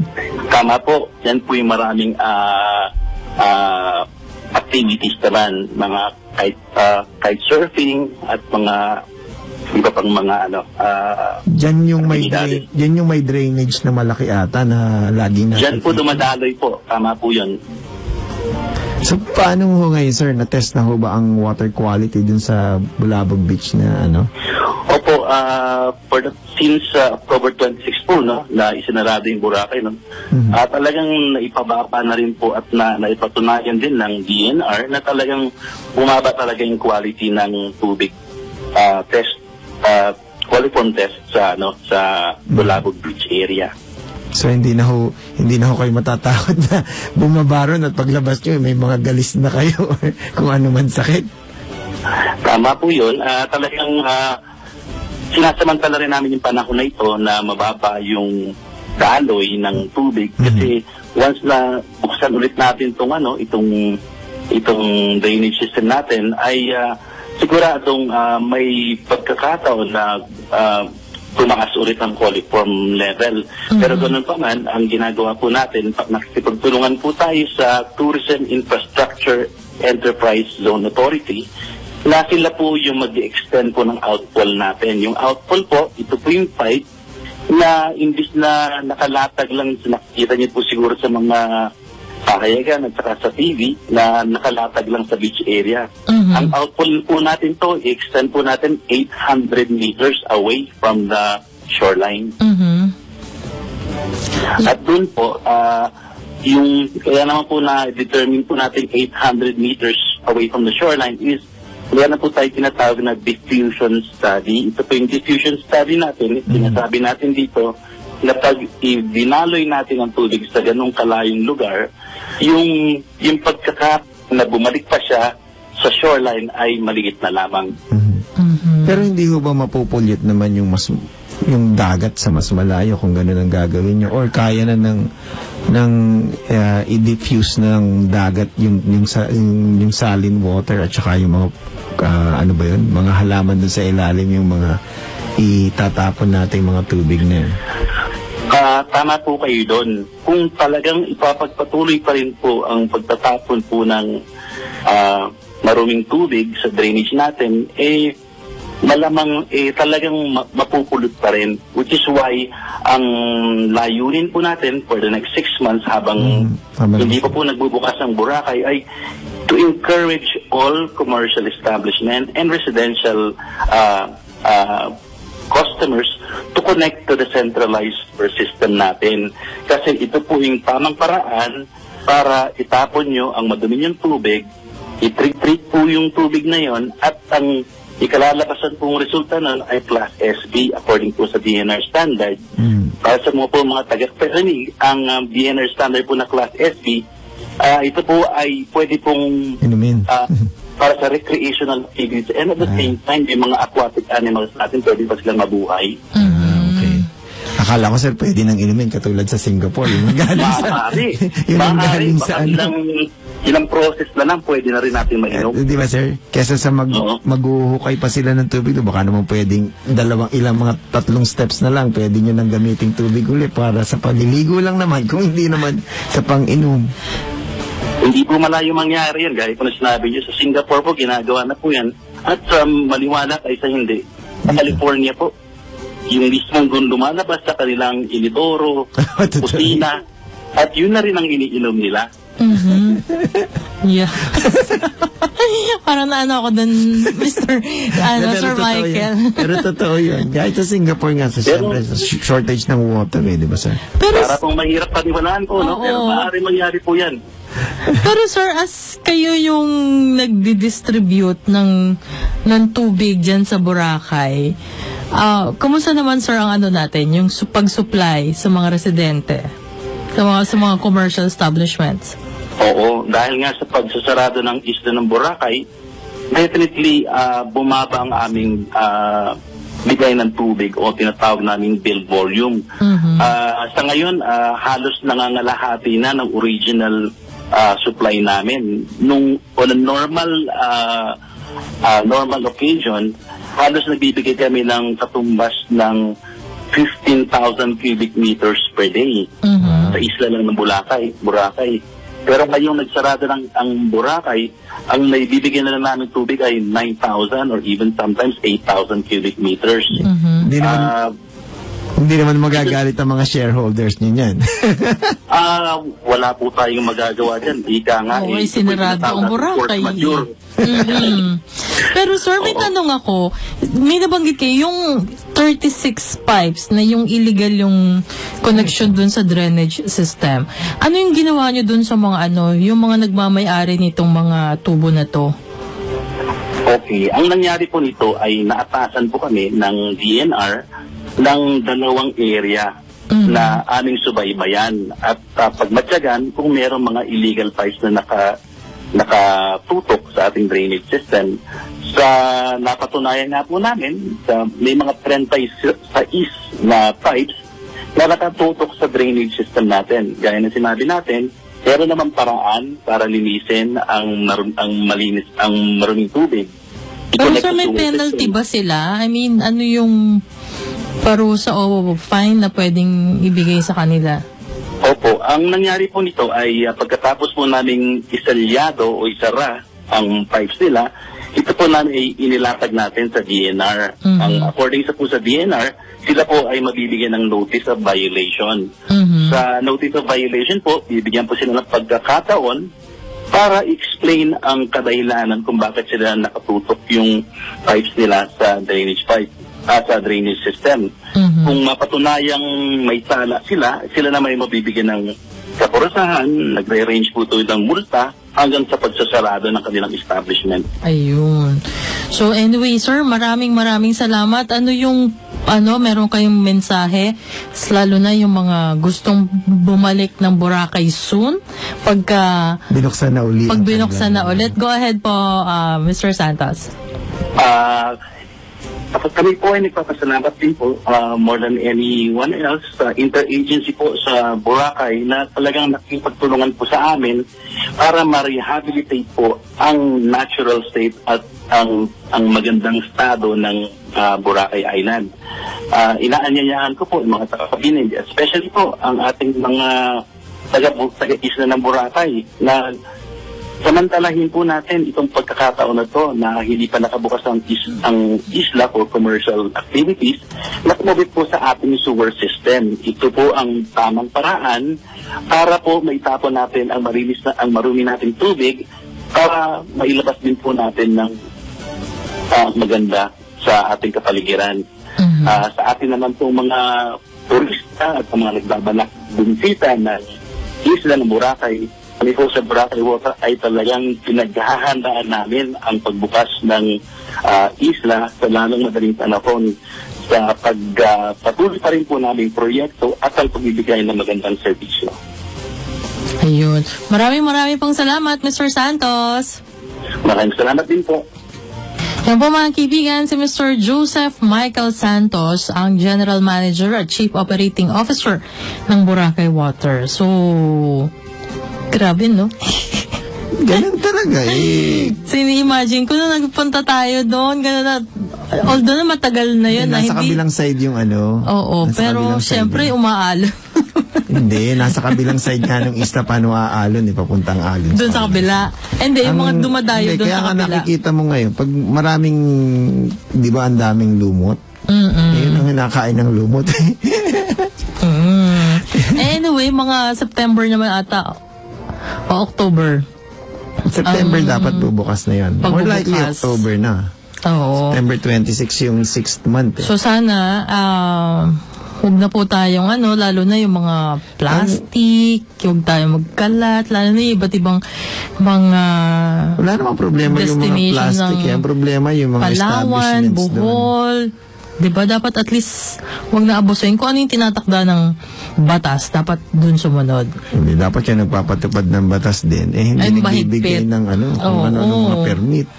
Tama po. Yan po yung maraming activities naman. Mga kite surfing at mga iba pang mga Diyan yung may drainage na malaki ata na laging Diyan po dumadaloy po. Tama po yun. So, paano ho ngayon, sir? Na-test na ho ba ang water quality dun sa Bulabog Beach na Opo, since October 26 po, na isinarado yung Boracay, talagang naipababa na rin po at naipatunayan din ng DNR na talagang bumaba talaga yung quality ng tubig test, coliform test sa Bulabog Beach area. So hindi na ho kayo matatakot na bumabaron at paglabas nyo may mga galis na kayo kung ano man sakit. Tama po yun. Talagang sinasamantala rin namin yung panahon na ito na mababa yung daloy ng tubig kasi once na buksan ulit natin itong itong drainage system natin ay siguradong may pagkakataon na tumaas ulit ang coliform level. Pero ganun pa man, ang ginagawa po natin, nakikipagtulungan po tayo sa Tourism Infrastructure Enterprise Zone Authority na sila po yung mag-extend po ng outfall natin. Yung outfall po, ito po yung pipe na imbis na nakalatag lang, nakikita niyo po siguro sa mga pahayagan at saka sa TV na nakalatag lang sa beach area. Ang outfall po natin to, i-extend po natin 800 meters away from the shoreline. At dun po, yung kaya naman po na-determine po natin 800 meters away from the shoreline is kaya na po tayo tinatawag na diffusion study. Ito po yung diffusion study natin. Sinasabi natin dito na pag dinaloy natin ang tubig sa ganong kalayong lugar, yung na bumalik pa siya sa shoreline ay maliit na lamang. Pero hindi ho ba mapupulyot naman yung dagat sa mas malayo kung gano'n ang gagawin nyo? Or kaya na ng i-diffuse ng dagat yung saline water at saka yung mga mga halaman dun sa ilalim, yung mga itatapon natin mga tubig na yun? Tama po kayo doon. Kung talagang ipapagpatuloy pa rin po ang pagtatapon po ng maruming tubig sa drainage natin, malamang talagang mapupulot pa rin. Which is why ang layunin po natin for the next 6 months habang hindi pa po nagbubukas ang Boracay ay to encourage all commercial establishment and residential customers to connect to the centralized system natin. Kasi ito po yung tamang paraan para itapon nyo ang madumi yung tubig, i-treat po yung tubig na yon, at ang ikalalabasan pong resulta nun ay Class SB according po sa DNR standard. Para sa mga po mga taga-perinig, ang DNR standard po na Class SB, ito po ay pwede pong para sa recreational activities and at the same time yung mga aquatic animals natin pwede pa silang mabuhay. Okay. Akala ko sir pwede nang inumin katulad sa Singapore, yung galing sa ilang process na lang pwede na rin natin mainom. Di ba sir? Kesa sa maghuhukay pa sila ng tubig, baka naman pwedeng ilang mga 3 steps na lang pwede nyo nang gamiting tubig ulit para sa pagliligo lang naman, kung hindi naman sa pang-inom. Hindi po malayo mangyari yan. Gaya po na sinabi niyo, sa Singapore po, ginagawa na po yan. At maliwanag ay sa hindi. Sa California po, yung mismong doon lumalabas sa kanilang inidoro, kusina, at yun na rin ang iniinom nila. Yeah. Parang naano ako dun, Mr. Sir Michael. Pero totoo yun. Kahit sa Singapore nga, siyempre, shortage ng water di ba sir? Para pong mahirap paniwalaan po, no? Pero maaari mangyari po yan. Pero sir, as kayo yung nagdi-distribute ng tubig dyan sa Boracay, kumusta naman sir ang natin, yung pag-supply sa mga residente, sa mga commercial establishments? Oo, dahil nga sa pagsasarado ng isla ng Boracay, definitely bumaba ang aming bigay ng tubig o tinatawag naming bill volume. Sa ngayon, halos nangangalahati na ng original supply namin. On a normal occasion, halos nagbibigay kami ng katumbas ng 15,000 cubic meters per day sa isla lang ng Boracay. Pero ngayong nagsarado ang Boracay, ang naibibigyan na namin tubig ay 9,000 or even sometimes 8,000 cubic meters. Hindi naman magagalit ang mga shareholders niyan. Wala po tayong magagawa dyan. Ika nga. Sinarado ang Boracay. Pero sir, may tanong ako. May nabanggit kayo, yung 36 pipes na yung illegal yung connection dun sa drainage system. Ano yung ginawa nyo dun sa mga yung mga nagmamay-ari nitong mga tubo na to? Okay. Ang nangyari po nito ay naatasan po kami ng DNR ng 2 area na aming subaybayan at pagmatyagan kung merong mga illegal pipes na nakatutok sa ating drainage system. Sa napatunayan nga po namin, may mga 36 na pipes na nakatutok sa drainage system natin. Gaya na sinabi natin, Pero naman paraan para linisin ang maruming tubig. Pero sir, may penalty ba sila? I mean, ano yung parusa o fine na pwedeng ibigay sa kanila? Opo, ang nangyari po nito ay pagkatapos po naming isalyado o isara ang pipes nila, ito po namin ay inilatag natin sa DNR. According sa DNR, sila po ay mabibigyan ng notice of violation. Sa notice of violation po, bibigyan po sila ng pagkakataon para explain ang kadahilanan kung bakit sila nakatutok yung pipes nila sa drainage pipe, sa drainage system. Kung mapatunayang may sala sila naman ay mabibigyan ng kapurusahan, nagre-range po ito ng multa hanggang sa pagsasarado ng kanilang establishment. Ayun. So anyway, sir, maraming salamat. Meron kayong mensahe, lalo na yung mga gustong bumalik ng Boracay soon, pagka binuksan na ulit. Go ahead po, Mr. Santos. Kami po ay nagpapasalamat din po more than anyone else sa interagency po sa Boracay na talagang nakipagtulungan po sa amin para ma-rehabilitate po ang natural state at ang magandang estado ng Boracay Island. Inaanyayahan ko po yung mga taga-kabinet, especially po ang ating mga taga-isla ng Boracay na samantalahin po natin itong pagkakataon na to na hindi pa nakabukas ang isla for commercial activities, nakumabit po sa ating sewer system. Ito po ang tamang paraan para po maitapon natin ang marumi nating tubig para mailabas din po natin ng maganda sa ating kapaligiran. Sa atin naman po mga turista at mga nagbabalak bumisita na isla ng Boracay, kami po sa Boracay Water ay talagang pinaghahandaan namin ang pagbukas ng isla sa lalong madaling panahon sa pagpatuloy pa rin po namin proyekto at ang pagbibigay ng magandang serbisyo. Ayun. Maraming pong salamat, Mr. Santos. Maraming salamat din po. Yan po mga kaibigan, si Mr. Joseph Michael Santos, ang General Manager at Chief Operating Officer ng Boracay Water. So, grabe, no? Ganun talaga eh. Sini-imagine ko na nagpunta tayo doon, ganun na, although na matagal na yun. Nasa kabilang side yung ano. Oo, pero syempre umaalo. Hindi, nasa kabilang side nga ng isla, paano aalon, papuntang alon. Doon sa kabila. Hindi, yung mga dumadayo doon sa kabila. Kaya nga nakikita mo ngayon, pag maraming, di ba, ang daming lumot, yun ang hinakain ng lumot. Anyway, mga September naman ata, o October. September dapat bubukas na yan. More likely October na. Oo. September 26 yung 6th month. So sana, huwag na po tayong lalo na yung mga plastic, huwag tayong magkalat, lalo na yung iba't ibang mga wala namang problema yung mga plastic. Yung problema yung mga Palawan, Bohol. Diba? Dapat at least huwag na abusuin. Kung ano yung tinatakda ng batas, dapat dun sumunod. Hindi, dapat yung nagpapatupad ng batas din. Hindi nagbibigay ng mga permit.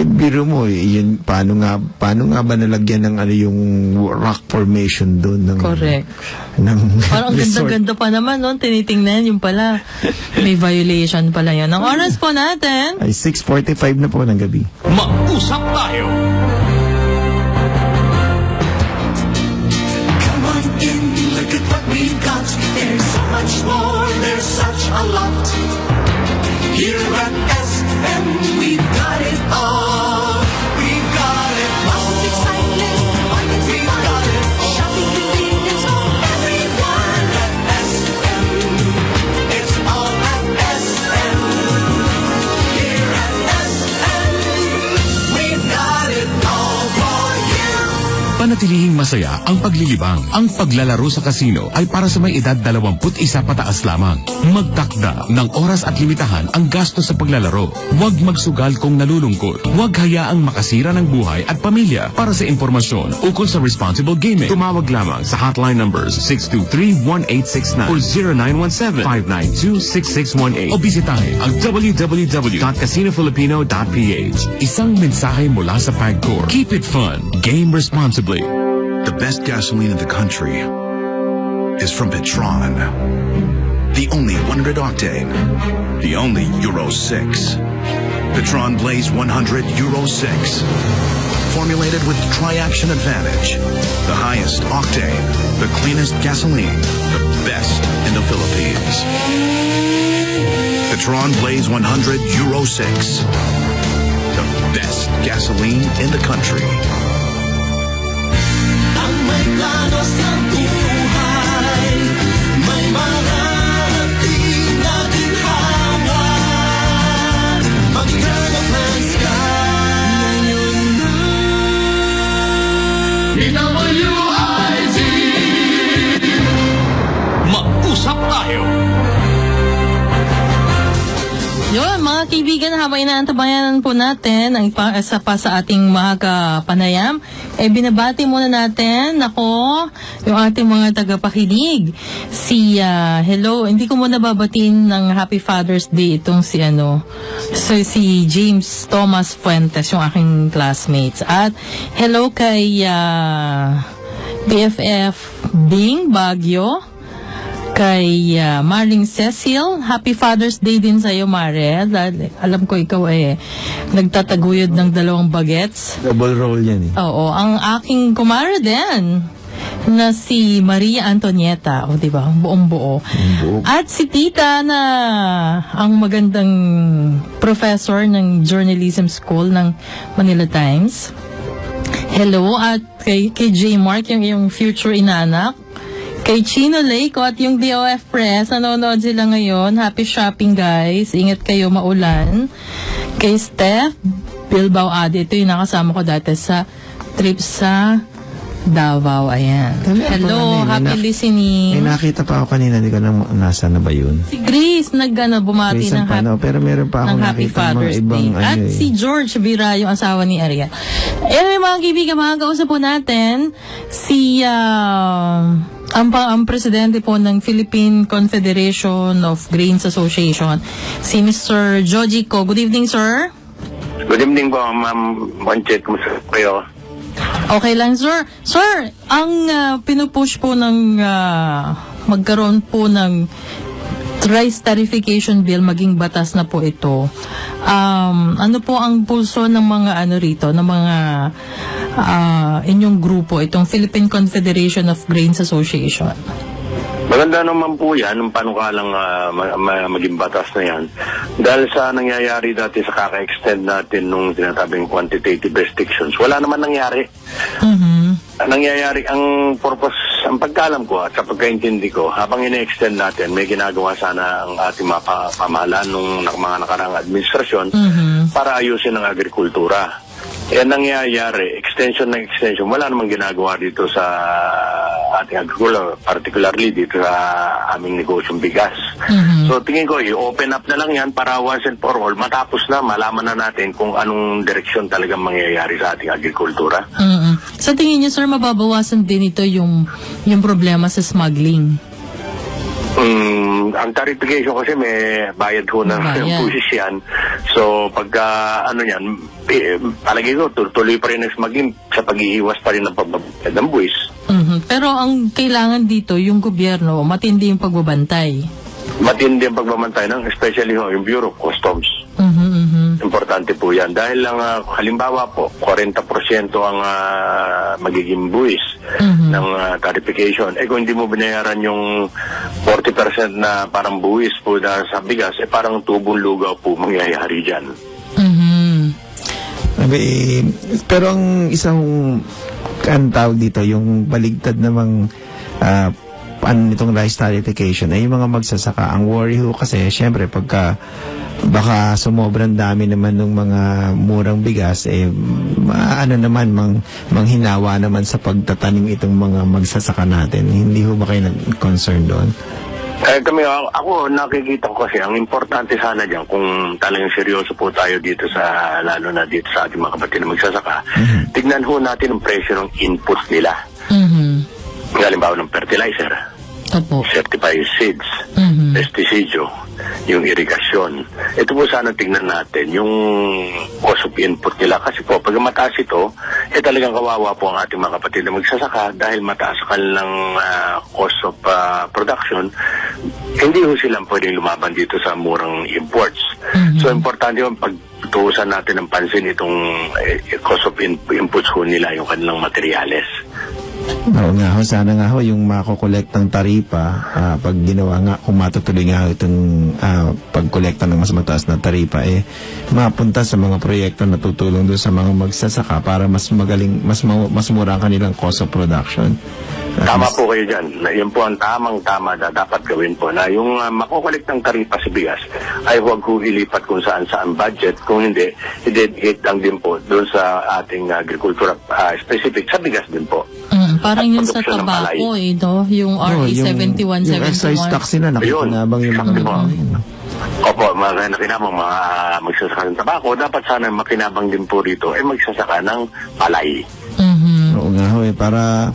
Biro mo, yun, paano nga ba nalagyan ng yung rock formation doon? Correct. Parang ganda-ganda pa naman, no? Tinitingnan, yung pala, may violation pala yan. Ang oras po natin ay 6:45 na po ng gabi. Mag-usap tayo! Come on in, look at what we've got. There's so much more, there's such a lot. Here at SM, we've got it all. We've got it all. Excitement, we've got it all. Shopping convenience for everyone at SM. It's all at SM. Here at SM, we've got it all for you. Panatilihing masaya ang paglilibang. Ang paglalaro sa kasino ay para sa may edad 21 pataas lamang. Magtakda ng oras at limitahan ang gasto sa paglalaro. Huwag magsugal kung nalulungkot. Huwag hayaang makasira ng buhay at pamilya. Para sa impormasyon ukol sa responsible gaming, tumawag lamang sa hotline numbers 623-1869 or 0917-592-6618 o bisitahin ang www.casinofilipino.ph. Isang mensahe mula sa PAGCOR. Keep it fun. Game responsibly. The best gasoline in the country is from Petron. The only 100 octane. The only Euro 6. Petron Blaze 100 Euro 6. Formulated with Tri-Action Advantage. The highest octane. The cleanest gasoline. The best in the Philippines. Petron Blaze 100 Euro 6. The best gasoline in the country. Ang may plano sa buhay, may mararating na ginhawa. Mag-eternal plans ka ngayon na. DWIZ Mag-usap tayo. Yun, mga kaibigan, habang inaantabayan po natin ang isa pa sa ating mga panayam, binabati muna natin, yung ating mga tagapakinig. Hello, hindi ko muna babatiin ng Happy Father's Day itong si James Thomas Fuentes, yung aking classmates. At hello kay BFF Bing Baguio, kay Marling Cecil. Happy Father's Day din sa'yo, Mare. Alam ko ikaw nagtataguyod ng 2 bagets. Double roll yan Oo. Ang aking kumare din na si Maria Antonieta. O, diba? Buong buo. At si Tita na ang magandang professor ng Journalism School ng Manila Times. Hello. At kay J. Mark, yung future inanak. Kay Chino Lake at yung DOF Press, nanonood sila ngayon. Happy shopping, guys. Ingat kayo, maulan. Kay Steph Bilbao Adi, ito yung nakasama ko dati sa trip sa Davao. Ayan. Hello, happy listening. May nakita pa ako kanina, hindi ko na nasa na ba yun? Si Grace bumati ng pero meron pa ako Happy Father's Day. At si George Vira, yung asawa ni Ariel. Anyway, mga kaibigan, mga kausap po natin si ang presidente po ng Philippine Confederation of Grains Association, si Mr. Joji Ko. Good evening, sir. Good evening po, Ma'am Monchet. Kumusta kayo? Okay lang, sir. Sir, ang pinupush po ng magkaroon po ng rice tarification bill, maging batas na po ito. Ano po ang pulso ng mga rito, ng mga inyong grupo, itong Philippine Confederation of Grains Association? Maganda naman po yan, ng panukalang maging batas na yan. Dahil sa nangyayari dati sa kaka-extend natin nung tinatawag quantitative restrictions, wala naman nangyari. Nangyayari, ang purpose, ang pagkalam ko at sa pagkaintindi ko, habang ina-extend natin, may ginagawa sana ang ating mga pamahalaan nung mga nakarang administrasyon para ayusin ang agrikultura. Yan nangyayari, extension, wala namang ginagawa dito sa ating agriculture, particularly dito sa aming negosyong bigas. So tingin ko, i-open up na lang yan para once and for all, matapos na, malaman na natin kung anong direksyon talagang mangyayari sa ating agrikultura. Sa tingin niyo, sir, mababawasan din ito yung problema sa smuggling? Ang tarification kasi may bayad ho ng buwis yan. So pagka yan, palagi ko, tuloy pa rin ang smuggling sa pag-iiwas pa rin ng pagbabayad ng buwis. Pero ang kailangan dito, yung gobyerno, matindi yung pagbabantay. Matindi ang pagbabantay ng, especially yung Bureau of Customs. Importante po yan. Dahil lang, halimbawa po, 40% ang magiging buwis ng tarification. Kung hindi mo binayaran yung 40% na parang buwis po na sa bigas, parang tubong lugaw po mangyayari dyan. Pero ang isang tawag dito, yung baligtad namang nitong rice tarification ay yung mga magsasaka. Ang worry ho kasi, syempre, pagka baka sumobran dami naman ng mga murang bigas, manghinawa naman sa pagtatanim itong mga magsasaka natin. Hindi ho ba kayo nag-concern doon? Ako nakikita ko kasi ang importante sana dyan kung talagang seryoso po tayo dito lalo na dito sa ating mga kapatid na magsasaka, tignan ho natin ang presyo ng input nila. Halimbawa ng fertilizer, certified seeds, pesticide, yung irigasyon. Ito po sana tingnan natin, yung cost of input nila. Kasi po, pag mataas ito, talagang kawawa po ang ating mga kapatid na magsasaka dahil mataas ang kanilang cost of production. Hindi ho silang pwedeng lumaban dito sa murang imports. So, importante yung pagtuusan natin ng pansin itong cost of inputs ho nila, yung kanilang materyales. Oo nga ho, sana nga ho yung makokolektang taripa, pag ginawa nga, kung matutuloy nga itong pagkolekta ng mas mataas na taripa, mapunta sa mga proyekto na tutulong doon sa mga magsasaka para mas magaling, mas mura ang kanilang cost of production. Tama po kayo dyan. Yan po ang tamang-tama na dapat gawin po, na yung makukolektang taripa sa bigas ay huwag ko ilipat kung saan-saan budget. Kung hindi, i-dedicate lang din po doon sa ating agriculture specific sa bigas din po. Parang yun sa tabako no? Yung RA 7171. Yung excise tax nila, nakikinabang yung mga Opo, nakinabang mga magsasaka ng tabako, dapat sana makinabang din po rito magsasaka ng palay. Oo nga ho, para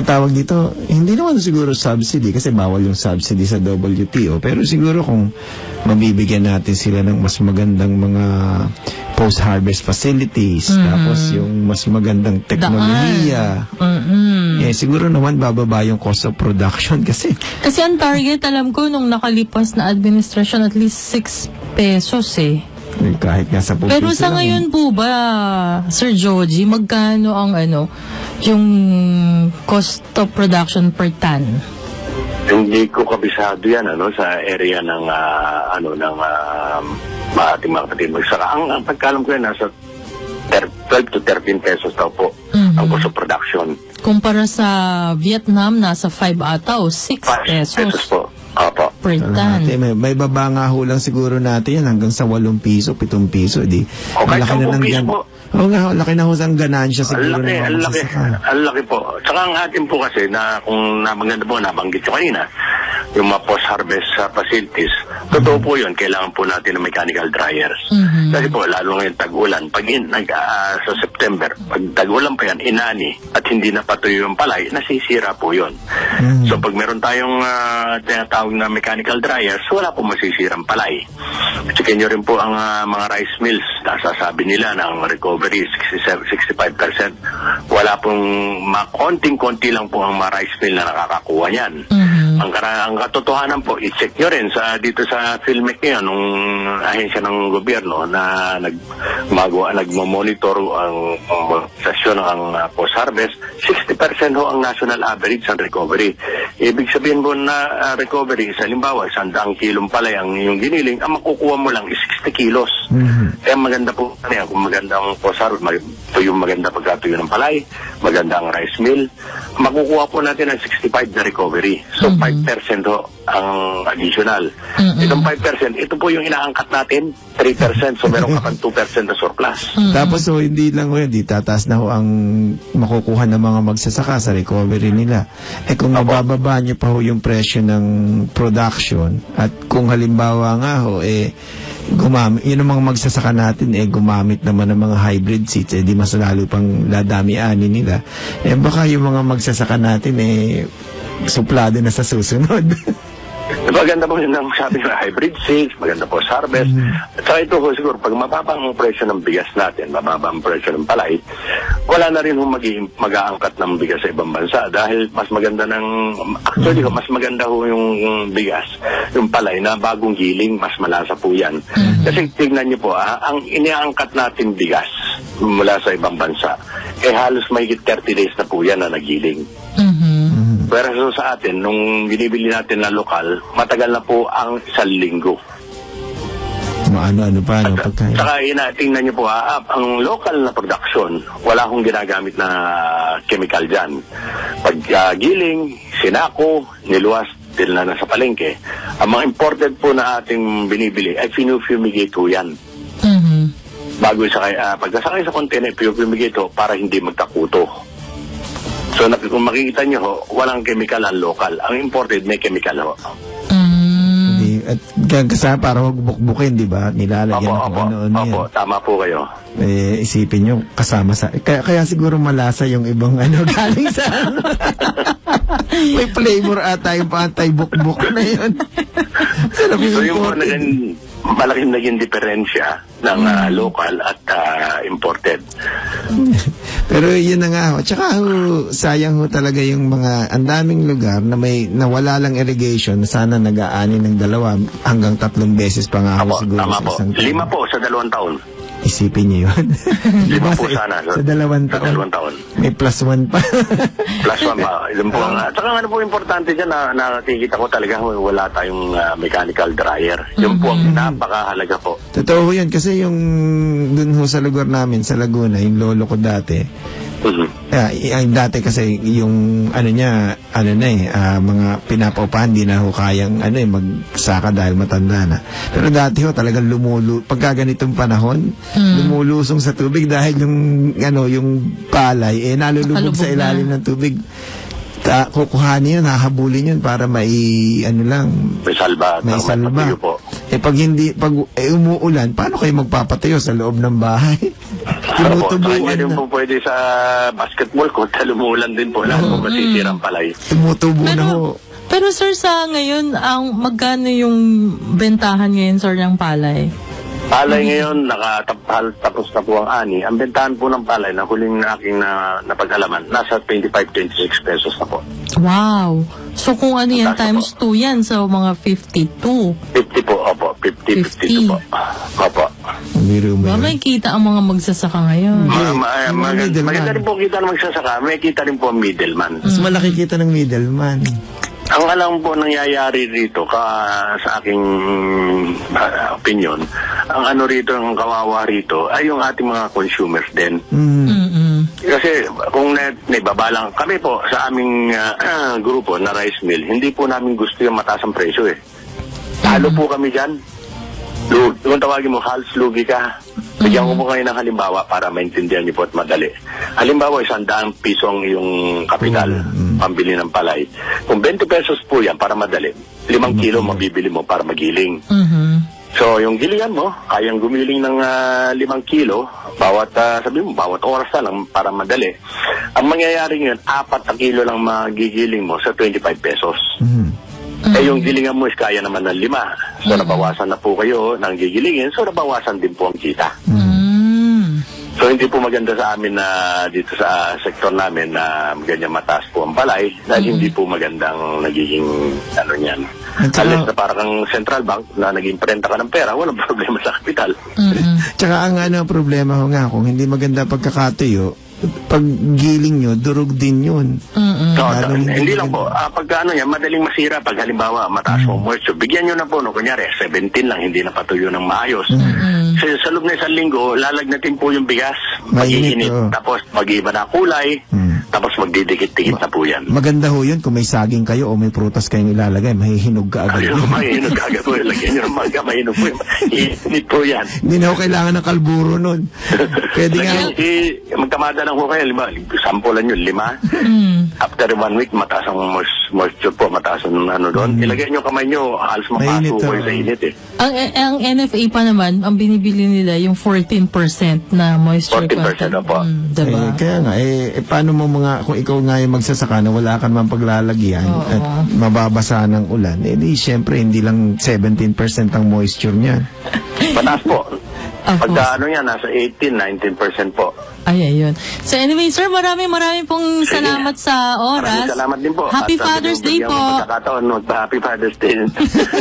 tawag dito, hindi naman siguro subsidy kasi bawal yung subsidy sa WTO, pero siguro kung mabibigyan natin sila ng mas magandang mga post-harvest facilities, tapos yung mas magandang teknolohiya, siguro naman bababa yung cost of production kasi ang target, alam ko, nung nakalipas na administration, at least 6 pesos kahit nga sa pero sa ngayon po ba, Sir Joji, magkano ang yung cost of production per ton? Hindi ko kabisado yan sa area ng ating mga kapatid magsaka. Ang pagkalam ko yan, nasa 12 to 13 pesos daw po ang cost of production. Kumpara sa Vietnam, nasa 5 ata o 6 pesos po. Opo. Per ton. May baba nga ho lang siguro natin yan hanggang sa 8 piso, 7 piso. Malaki na lang yan. Oo nga, laki na ho ang ganansya siguro. Ang laki po. Tsaka ang atin po kasi, na kung maganda po, nabanggit ko kanina, yung mga post-harvest facilities, totoo po yun, kailangan po natin ng mechanical dryers. Kasi po, lalo ngayon tag-ulan, sa September, pag tag-ulan pa yan, inani, at hindi na patuyo yung palay, nasisira po yun. So pag meron tayong tinatawag na mechanical dryers, wala po masisirang palay. Checkin nyo rin po ang mga rice mills, nasasabi nila ng recovery 65%. Wala pong konting-konti lang po ang mga rice mill na nakakakuha niyan. Ang katotohanan po, i-check nyo rin dito sa PhilMec ngayon, nung ahensya ng gobyerno na nagmo-monitor ang sesyon ng post-harvest, 60% ho ang national average ang recovery. Ibig sabihin po na recovery, sa halimbawa, 100 kilong palay ang yung giniling, ang makukuha mo lang is 60 kilos. Kaya maganda po, kung maganda ang post-harvest, yung maganda pagkatuyo ng palay, maganda ang rice mill, makukuha po natin ang 65 na recovery. So, 5% ho ang additional. Itong 5%, ito po yung inaangkat natin, 3%. So, meron ka pang 2% na surplus. Tapos, hindi lang ho yun, tataas na ho ang makukuha ng mga magsasaka sa recovery nila. Kung mabababa nyo pa ho yung presyo ng production, at kung halimbawa nga ho, gumamit, yun ang mga magsasaka natin, gumamit naman ng mga hybrid seeds, di mas lalo pang ladami-ani nila. Baka yung mga magsasaka natin, suplado na sa susunod. Maganda po yun ang sabi ng hybrid seeds, maganda po sa harvest. At saka ito po siguro, pag mababa ang presyo ng bigas natin, mababa ang presyo ng palay, wala na rin mag-aangkat ng bigas sa ibang bansa dahil mas maganda mas maganda ho yung bigas, yung palay na bagong giling, mas malasa po yan. Kasi tignan niyo po, ang iniangkat natin bigas mula sa ibang bansa, halos mahigit 30 days na po yan na nagiling. Pero sa atin, nung binibili natin na lokal, matagal na po ang 1 linggo. Ano pa, pagkain? Saka tingnan niyo po, ang local na production, wala akong ginagamit na chemical dyan. Pag giling, sinako, niluwas, na sa palengke, ang mga imported po na ating binibili ay fumigate po yan. Bago pagkasakay sa container, fumigate para hindi magkakuto. So, kung makikita nyo ho, walang chemical ang local. Ang imported, may chemical ho. At kasi para huwag bukbukin, di ba? Nilalagyan ng ano-ano yan. Opo, tama po kayo. isipin nyo, kasama sa... Kaya siguro malasa yung ibang galing sa may flavor ata yung antay-bukbuk na yun. Sarap yung imported. Malaking naging diferensya ng local at imported. Pero yun na nga ho. Tsaka sayang ho talaga yung mga andaming lugar na wala lang irrigation, sana nag-aani ng 2 hanggang 3 beses pa nga ho siguro sa isang taon. 5 po sa 2 taon. Isipin niyo yun. 5 po sana. Sa 2 taon. May +1 pa. +1 pa. Yun po. Saka po importante dyan na nakikita ko talaga wala tayong mechanical dryer. Yun po ang napakahalaga po. Totoo yun kasi yung dun ho sa lugar namin sa Laguna, yung lolo ko dati, dati kasi yung mga pinapaupahan di na ho kayang magsaka dahil matanda na. Pero dati ho talagang pagka ganitong panahon, lumulusong sa tubig dahil yung palay nalulubog sa ilalim ng tubig. Kukuhanin yun, hahabulin yun para may salba. Pag umuulan, paano kayo magpapatayo sa loob ng bahay? Tumutubuan na. Po pwede sa basketball kung lumuulan din po. Lahat po masisirang palay. Tumutubo na ho. Pero sir, sa ngayon, magkano yung bentahan ngayon, sir, ng palay? Palay ngayon, tapos na po ang ani. Ang bentahan po ng palay na huling aking napag-alaman, nasa 25-26 pesos na po. Wow! So kung ano yan, times 2 yan, so mga 52. 50 po, opo. 52 po. Opo. May kita ang mga magsasaka ngayon. Maganda rin po kita ng magsasaka. May kita rin po ang middleman. Mas malaki kita ng middleman. Ang alam po nangyayari rito sa aking opinion, ang ang kawawa rito ay yung ating mga consumers din. Kasi kung naibabalang kami po sa aming grupo na rice mill, hindi po namin gusto yung mataas ang presyo Talo po kami dyan. Kung tawagin mo, halos lugi ka. Bigyan ko po kayo ng halimbawa para maintindihan niyo po at madali. Halimbawa, 100 piso ang iyong kapital, pambili ng palay. Kung 20 pesos po yan para madali, 5 kilo mabibili mo para magiling. So, yung gilingan mo, kayang gumiling ng 5 kilo, bawat oras na lang para madali. Ang mangyayari ngayon, 4 na kilo lang magigiling mo sa 25 pesos. Yung gilingan mo is kaya naman ng 5. So, nabawasan na po kayo ng gigilingin. So, nabawasan din po ang kita. So, hindi po maganda sa amin na dito sa sektor namin na ganyan mataas po ang palay dahil hindi po magandang nagiging niyan. Alis na parang central bank na nag-imprenta ka ng pera, walang problema sa kapital. Tsaka ang problema ko nga, kung hindi maganda pagkakatuyo, pag giling nyo, durog din yun. Hindi lang po. Pagka madaling masira. Pag halimbawa, mataas mo moisture, bigyan nyo na po, kunyari, 17 lang, hindi na patuyo ng maayos. Sa loob na 1 linggo, lalagnatin po yung bigas, mag-iinit, tapos mag-iba na kulay, tapos magdidikit-dikit na po yan. Maganda ho yun kung may saging kayo o may prutas kayong ilalagay, mahihinog ka agad. Mahihinog ka agad po. Lagyan nyo ng maga, mahihinog po yan. Iinit po yan. Hindi na ho kailangan ng kalburo nun. Pwede nga. Magkamada lang po kayo, 5, sampulan nyo, 5. After 1 week, mataas ang moisture po, mataas ang doon. Ilagay nyo kamay nyo, halos mapaso ko sa init Ang NFA pa naman, ang binibili nila yung 14% na moisture 14% na po. Diba? Kaya nga, paano mo kung ikaw nga yung magsasaka na wala ka naman paglalagyan at mababasa ng ulan, di syempre hindi lang 17% ang moisture niya. Pataas po. Pagka nasa 18-19% po. Ayun. So anyway, sir, maraming pong salamat sa oras. Maraming salamat din po. Happy Father's Day po. Happy Father's Day.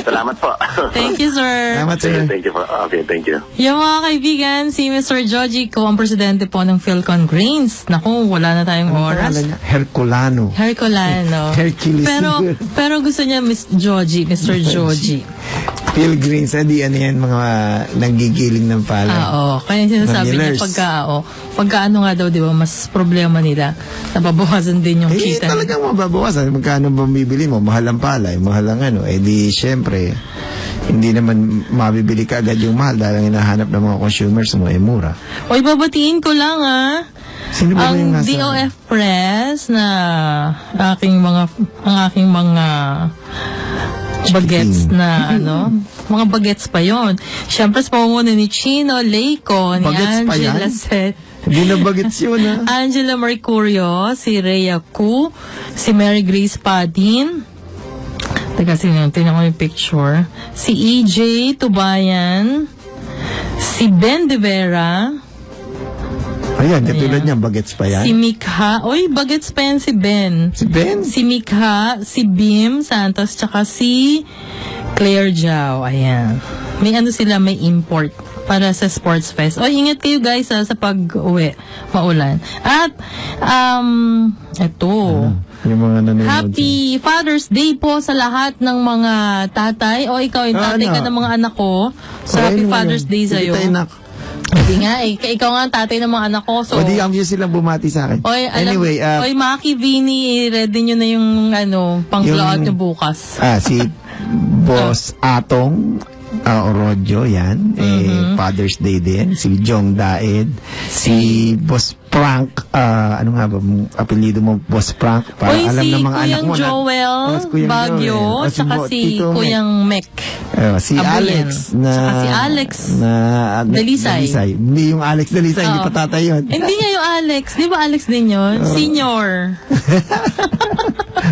Salamat po. Thank you, sir. Salamat, sir. Thank you po. Okay, thank you. Yung mga kaibigan, si Mr. Joji ko, ang presidente po ng Philcon Grains. Naku, wala na tayong oras. Herculano. Hercules. Pero gusto niya Mr. Joji. Phil Grains, yan mga nanggigiling ng palay. Kaya sinasabi niya pagka nga daw, di ba, mas problema nila. Nababawasan din yung kita. Talagang mababawasan. Magkano ba bibili mo? Mahal ang palay, mahal ang di syempre, hindi naman mabibili ka agad yung mahal dahil ang hinahanap ng mga consumers mo mura. Babatiin ko lang Sino ba ang DOF Press na ang aking mga bagets na mga bagets pa yon. Siyempre sa pamumuno ni Chino Leico, ni Bagets pa Angela yan? Set, Hindi na bagets yun, ha? Angela Mercurio, si Rhea Ku, si Mary Grace Padin. Teka, tingnan ko yung picture. Si EJ Tubayan, si Ben De Vera. Ayan, katulad niya, bagets pa yan. Si Mikha. Oy, bagets pa yan si Ben. Si Ben? Si Mikha, si Bim Santos, tsaka si Claire Jiao. Ayan. May sila, may import para sa Sports Fest. Oy, ingat kayo guys sa pag-uwi. Maulan. At, ito. Yung mga nanonood. Happy Father's Day po sa lahat ng mga tatay. O, ikaw yung tatay ka ng mga anak ko. So, Happy Father's Day sa'yo. Hindi nga ikaw nga ang tatay ng mga anak ko. So, di kami silang bumati sa akin. Oy, anyway, oy, Maki, Vini, ready nyo na yung pang-cloud nyo bukas. Si Boss Atong Orodio, yan. Father's Day din. Si Jong Daed. Si Boss Frank, ano nga ba apelido mo, Boss Frank? Para oy, alam si ng mga anak mo Joel Baguio, tsaka si Kuyang Mek. Si Alex na... Tsaka si Alex Dalisay. Hindi yung Alex Dalisay, hindi pa tatay yun. Hindi nga yung Alex. Di ba Alex din yun? Senior.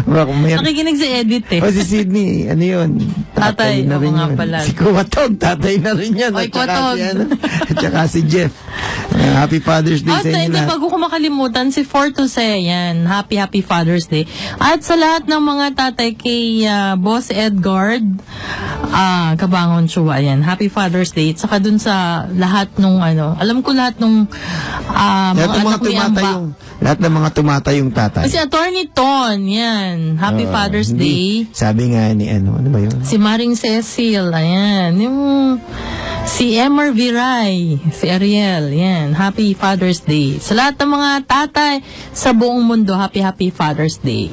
Nakikinig si Edith eh. Si Sydney, ano yun? Tatay na rin yun. pala. Si Kuwatog, tatay na rin yan. Oy, Kuwatog. At saka si Jeff. Happy Father's Day sa inyo hindi, lahat. bago ko makalimutan, si Fortuse, yan. Happy Father's Day. At sa lahat ng mga tatay kay Boss Edgard, Kabangon Chua, yan. Happy Father's Day. At saka dun sa lahat nung alam ko lahat nung mga anak ni Amba. Lahat ng mga tumatayong tatay. Si Attorney Ton, yan. Happy Father's Day. Sabi nga ni ano ba yun? Si Maring Cecil, ayan. Yung si Emer Viray, si Ariel, yan. Happy Father's Day. Sa lahat ng mga tatay sa buong mundo, Happy Father's Day.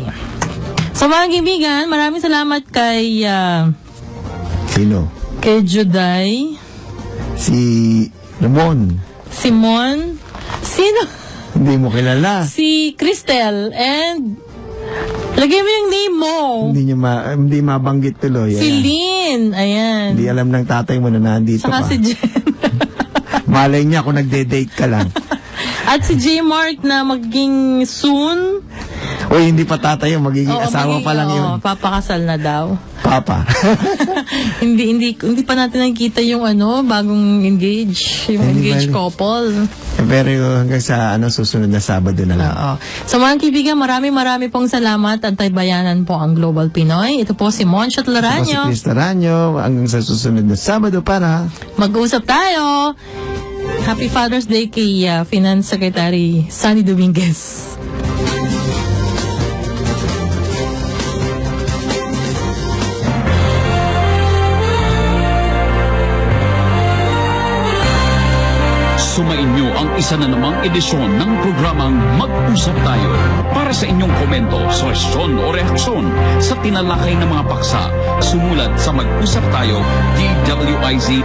So mga kaibigan, maraming salamat kay sino? Kay Juday. Si Ramon. Simon. Sino? Hindi mo kilala. Si Cristel and lagay mo yung name mo. Hindi mabanggit tuloy. Si Lynn. Ayan. Hindi alam ng tatay mo na nandito saka pa. Si Jen. Malay niya kung nagde-date ka lang. At si J. Mark na maging soon. Uy, hindi pa tatay yung magiging asawa pa lang yun. Papakasal na daw. Papa. hindi pa natin nakikita yung bagong engaged. Yung engaged couple. Pero hanggang sa susunod na Sabado na lang. So mga kaibigan, marami pong salamat. Antibayanan po ang Global Pinoy. Ito po si Monchot Laranyo. Ito po si Chris Laranyo. Hanggang sa susunod na Sabado para mag-usap tayo. Happy Father's Day kay Finance Secretary Sunny Dominguez. Sumainyo ang isa na namang edisyon ng programang Mag-usap Tayo. Para sa inyong komento, suwestyon o reaksyon sa tinalakay ng mga paksa, sumulat sa Mag-usap Tayo, DWIZ